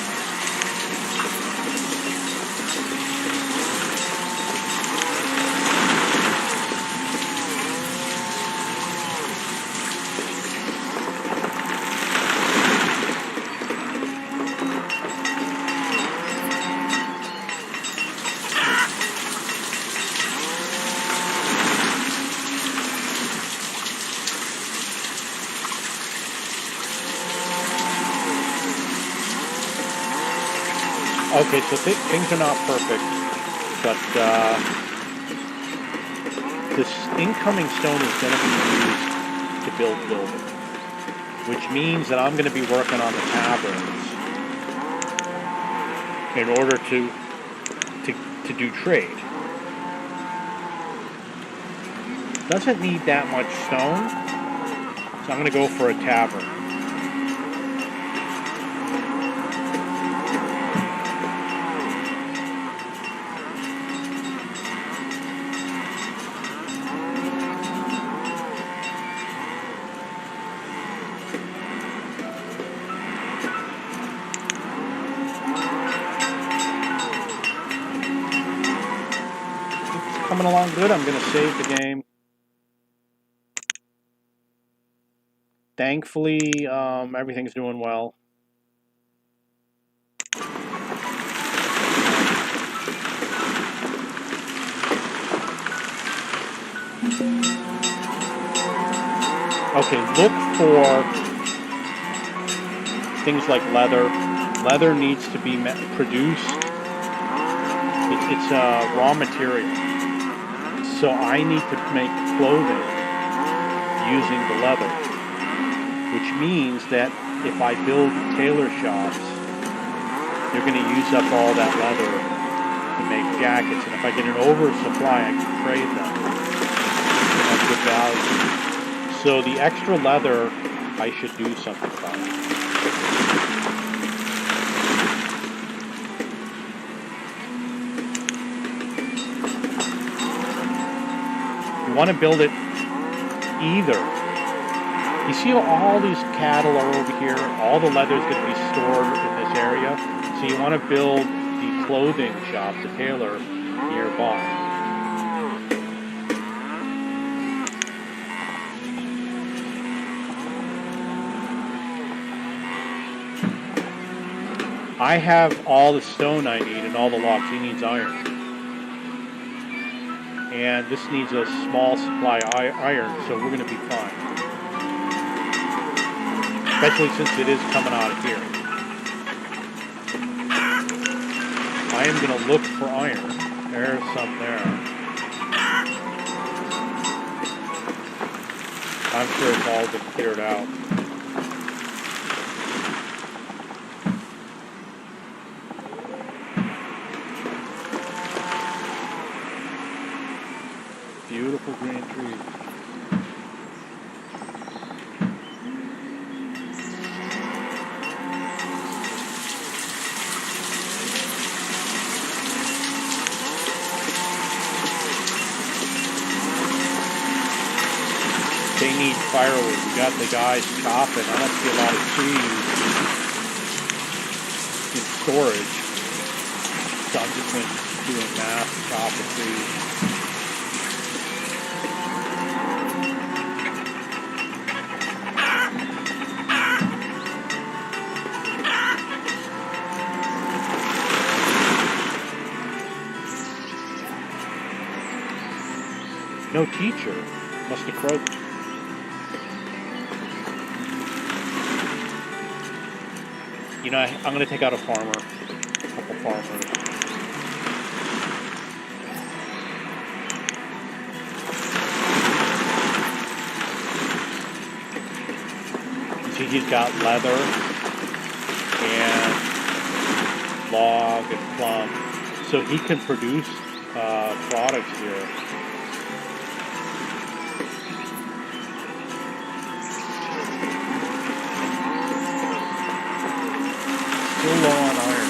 Okay, so things are not perfect, but this incoming stone is going to be used to build buildings, which means that I'm going to be working on the taverns in order to do trade. Doesn't need that much stone, so I'm going to go for a tavern. Coming along good. I'm going to save the game. Thankfully, everything's doing well. Okay, look for things like leather. Leather needs to be produced. It's a raw material. So I need to make clothing using the leather, which means that if I build tailor shops, they're going to use up all that leather to make jackets. And if I get an oversupply, I can trade them and have good value. So the extra leather, I should do something about it. want to build it either. You see all these cattle are over here. All the leather is going to be stored in this area. So you want to build the clothing shop, the tailor, nearby. I have all the stone I need and all the logs. He needs iron. And this needs a small supply of iron, so we're going to be fine. Especially since it is coming out of here. I am going to look for iron. There's some there. I'm sure it's all been cleared out. Beautiful green trees. They need firewood. We got the guys chopping. I don't see a lot of trees in storage. So I'm just going to do a mass chop of trees. No teacher. Must have croaked. You know, I'm going to take out a farmer. A couple farmers. See, he's got leather and log and plum. So he can produce products here. Still low on iron.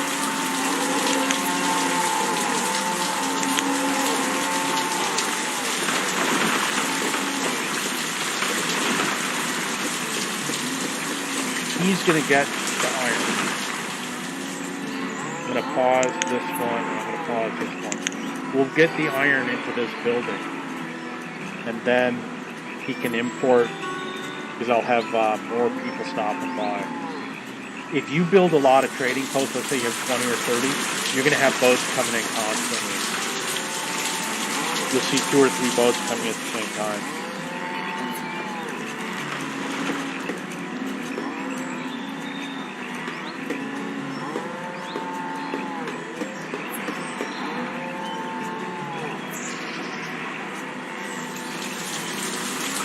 He's going to get the iron. I'm going to pause this one. I'm going to pause this one. We'll get the iron into this building. And then he can import, because I'll have more people stopping by. If you build a lot of trading posts, let's say you have 20 or 30, you're going to have boats coming in constantly. You'll see 2 or 3 boats coming at the same time.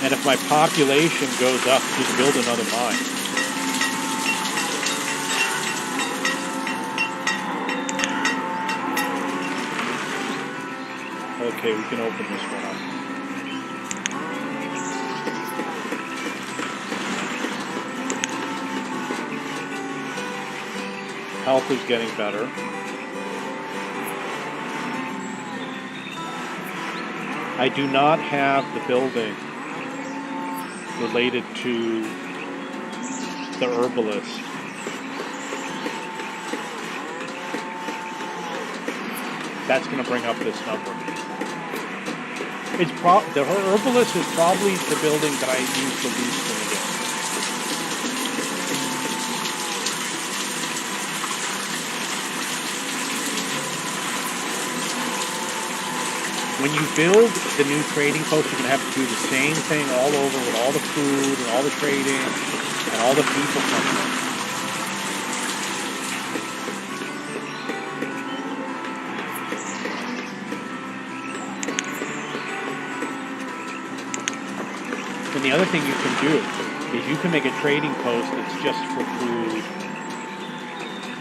And if my population goes up, just build another mine. Okay, we can open this one up. Health is getting better. I do not have the building related to the herbalist. That's going to bring up this number. It's the herbalist is probably the building that I use the least in the game. When you build the new trading post, you're going to have to do the same thing all over with all the food and all the trading and all the people coming in. And the other thing you can do is you can make a trading post that's just for food,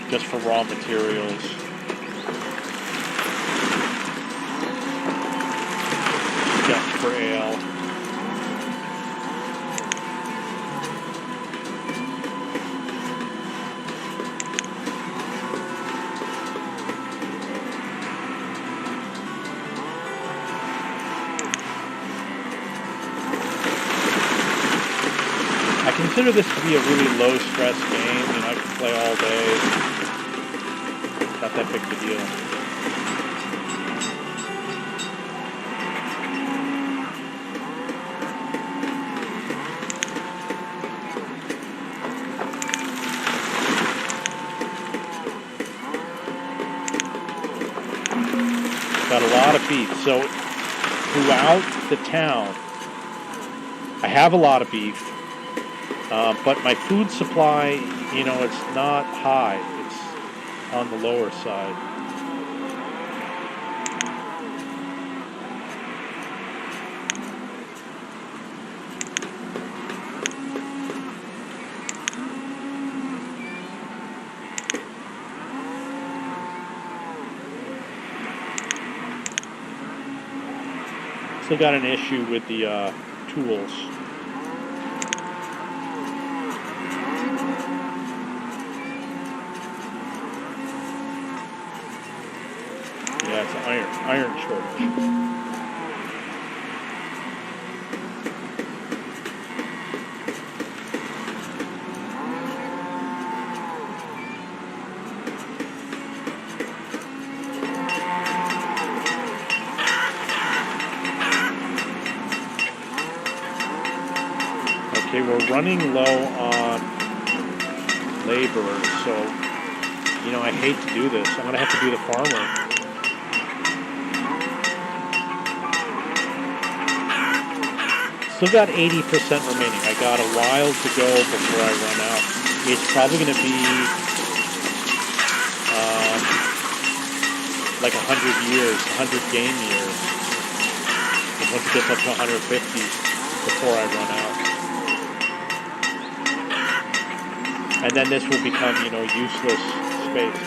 just for raw materials. Just for ale. consider this to be a really low-stress game. You know, I can play all day. Not that big of a deal. Got a lot of beef. So throughout the town, I have a lot of beef, but my food supply, you know, it's not high. It's on the lower side. Still got an issue with the tools. Yeah, it's an iron shortage. Okay, we're running low on laborers, so, you know, I hate to do this. I'm going to have to do the farmer. Still got 80% remaining. I got a while to go before I run out. It's probably going to be like 100 years, 100 game years. And once it gets up to 150 before I run out. And then this will become, you know, useless space.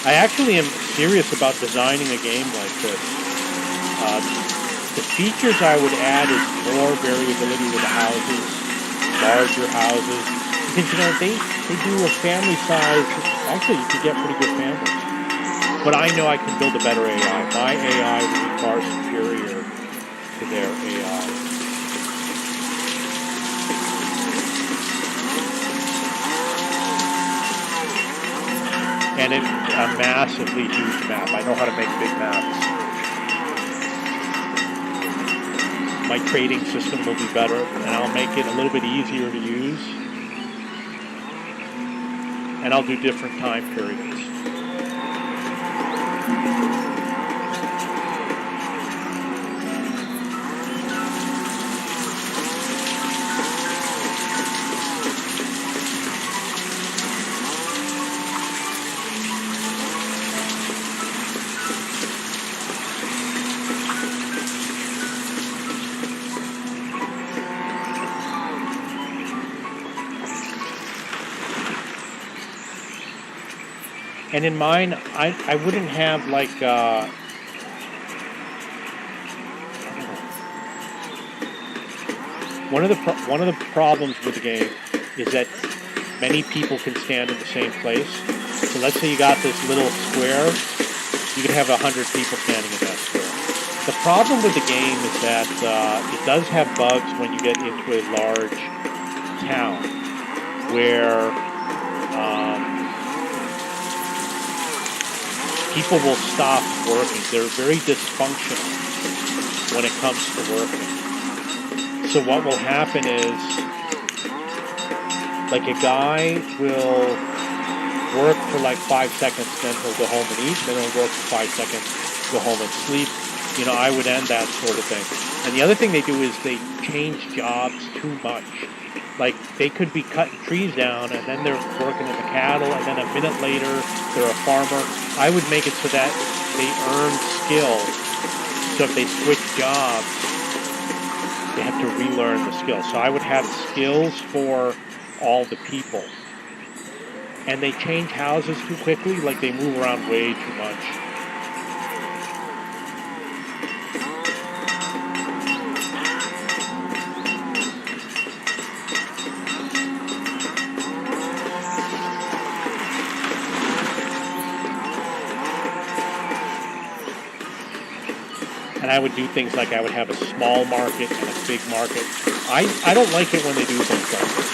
I actually am serious about designing a game like this. The features I would add is more variability with the houses, larger houses. Because, you know, they do a family size. Actually, you could get pretty good families. But I know I can build a better AI. My AI will be far superior to their AI. And it's a massively huge map. I know how to make big maps. My trading system will be better, and I'll make it a little bit easier to use. And I'll do different time periods. And in mine, I wouldn't have like one of the problems with the game is that many people can stand in the same place. So let's say you got this little square, you could have 100 people standing in that square. The problem with the game is that it does have bugs when you get into a large town where people will stop working. They're very dysfunctional when it comes to working. So what will happen is, like, a guy will work for like 5 seconds, then he'll go home and eat, then he'll work for 5 seconds, go home and sleep. You know, I would end that sort of thing. And the other thing they do is they change jobs too much. Like, they could be cutting trees down, and then they're working with the cattle, and then a minute later, they're a farmer. I would make it so that they earn skill. So if they switch jobs, they have to relearn the skills. So I would have skills for all the people. And they change houses too quickly, like they move around way too much. And I would do things like I would have a small market and a big market. I don't like it when they do things like this.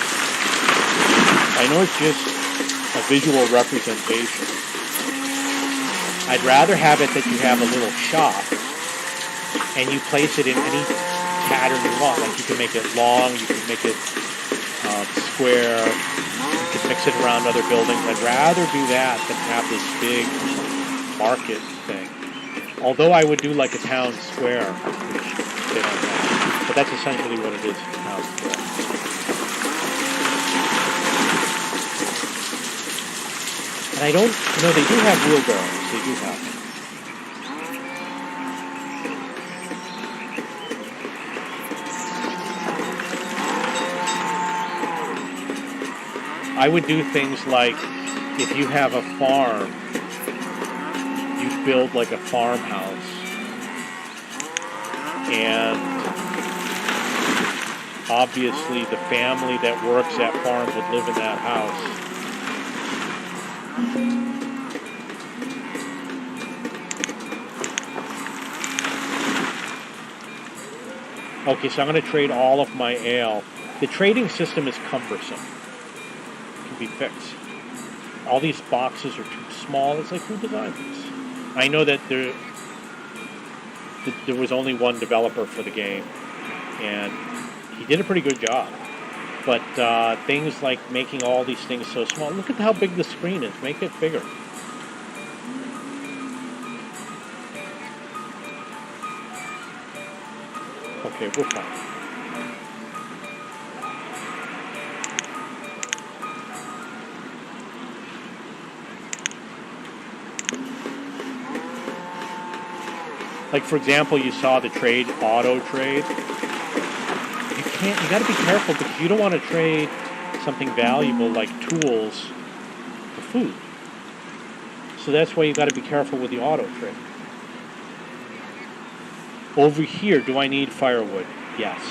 I know it's just a visual representation. I'd rather have it that you have a little shop and you place it in any pattern you want. Like you can make it long, you can make it square, you can mix it around other buildings. I'd rather do that than have this big market thing. Although I would do like a town square, which they don't have. But that's essentially what it is, a town square. And I don't, they do have wheelbarrows. They do have them. I would do things like, if you have a farm, you build like a farmhouse. And obviously the family that works that farm would live in that house. Okay, so I'm going to trade all of my ale. The trading system is cumbersome. Be fixed. All these boxes are too small. It's like, who designed this? I know that there was only one developer for the game, and he did a pretty good job. But things like making all these things so small. Look at how big the screen is. Make it bigger. Okay, we're fine. Like, for example, you saw the trade, auto trade. You gotta be careful because you don't want to trade something valuable like tools for food. So that's why you gotta be careful with the auto trade. Over here, do I need firewood? Yes.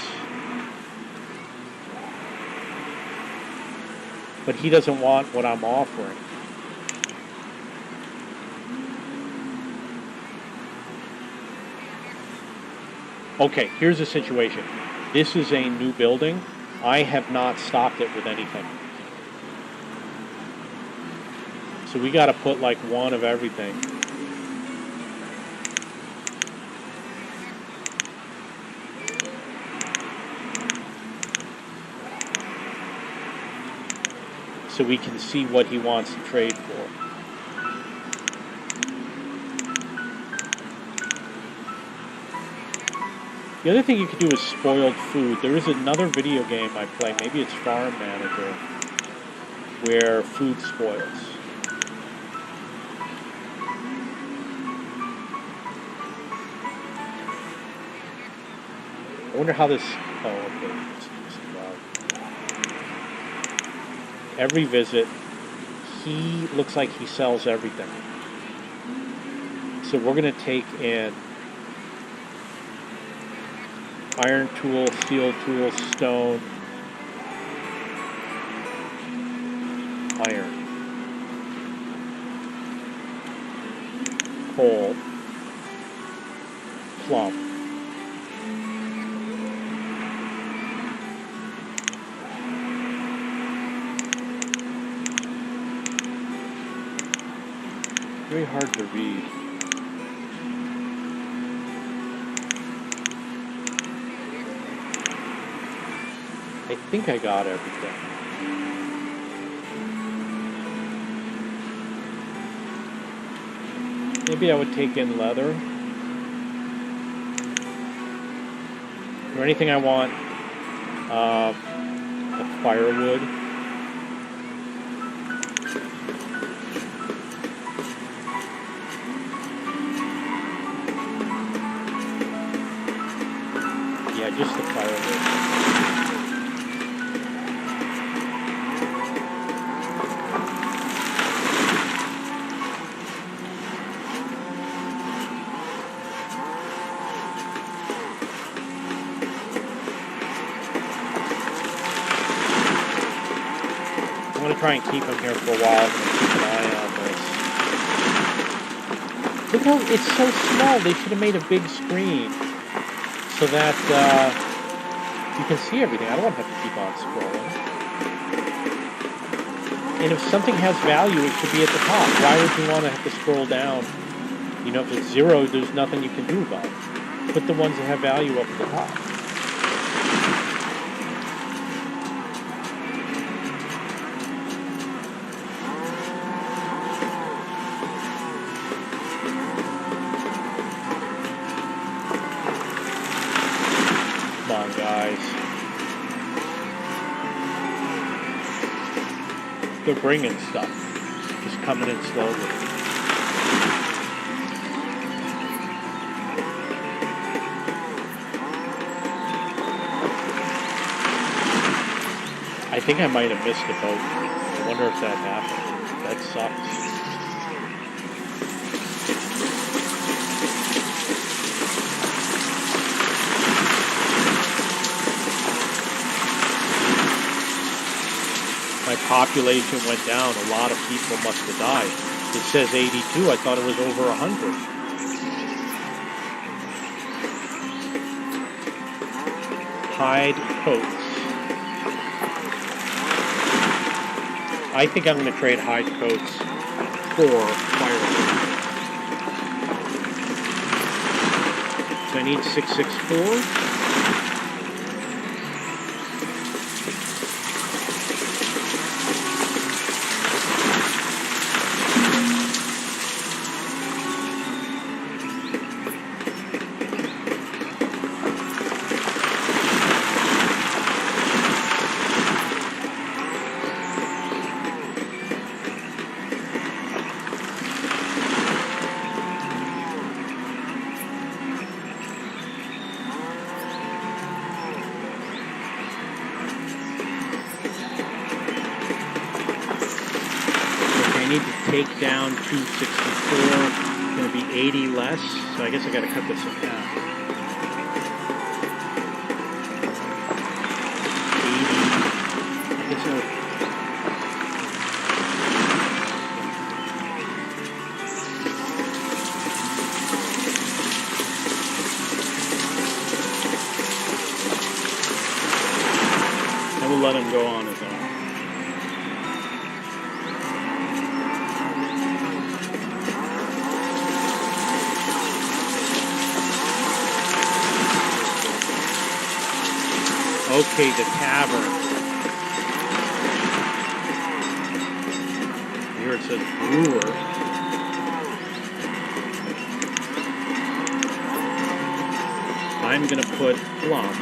But he doesn't want what I'm offering. Okay, here's the situation. This is a new building. I have not stocked it with anything. So we got to put like one of everything. So we can see what he wants to trade for. The other thing you could do is spoiled food. There is another video game I play, maybe it's Farm Manager, where food spoils. I wonder how this... Oh, okay. Every visit, he looks like he sells everything. So we're going to take in iron tool, steel tool, stone, iron, coal, plum, very hard to read. I think I got everything. Maybe I would take in leather. Or anything I want. The firewood. Yeah, just the firewood. I'm going to try and keep him here for a while. I'm going to keep an eye on this. Look how it's so small. They should have made a big screen so that You can see everything. I don't want to have to keep on scrolling. And if something has value, it should be at the top. Why would you want to have to scroll down? You know, if it's 0, there's nothing you can do about it. Put the ones that have value up at the top. Come on, guys. They're bringing stuff. Just coming in slowly. I think I might have missed a boat. I wonder if that happened. That sucks. My population went down. A lot of people must have died. It says 82. I thought it was over 100. Hide coats. I think I'm going to trade hide coats for firewood. So I need 664. Take down 264, it's going to be 80 less, so I guess I got to cut this in half. 80, I guess and we'll let him go on his own. Okay, the tavern. Here it says brewer. I'm going to put plum.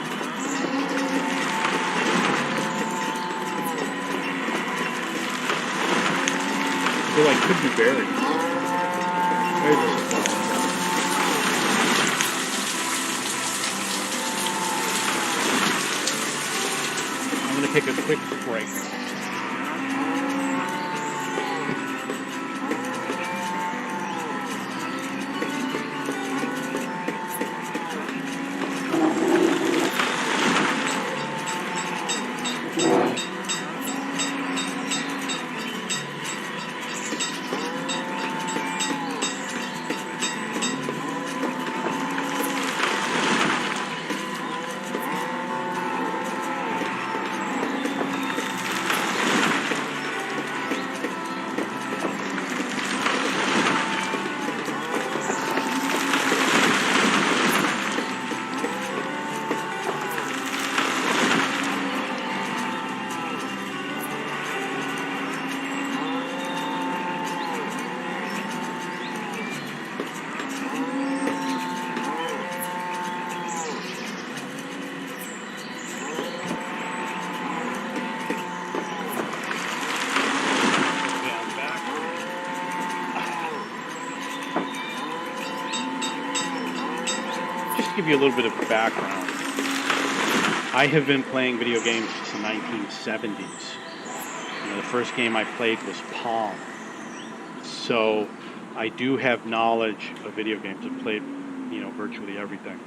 Though I could do berries. There's a supply. Take a quick break. Give you a little bit of background. I have been playing video games since the 1970s. You know, the first game I played was Pong. So I do have knowledge of video games. I've played, you know, virtually everything.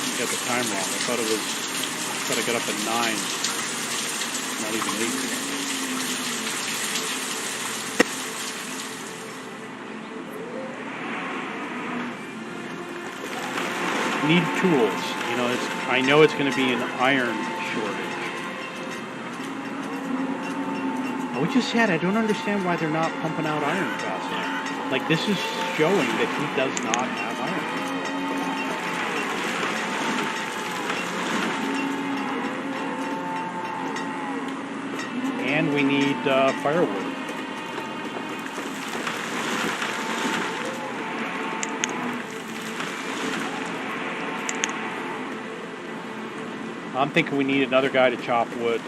I got the time wrong. I thought I got up at 9. Not even 8. Need tools. You know, I know it's going to be an iron shortage. We just said I don't understand why they're not pumping out iron fast enough. Like, this is showing that he does not have iron. And we need firewood. I'm thinking we need another guy to chop wood.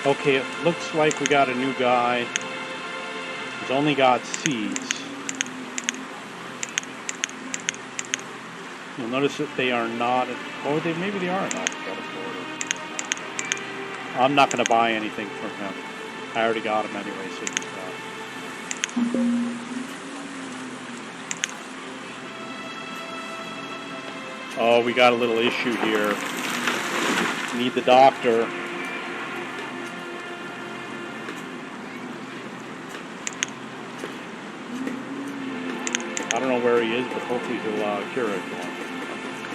Okay, it looks like we got a new guy. He's only got seeds. You'll notice that they are not, maybe they are in alphabetical order. I'm not going to buy anything from him. I already got him anyway, so he's got. Oh, we got a little issue here. Need the doctor. I don't know where he is, but hopefully he'll cure it for us.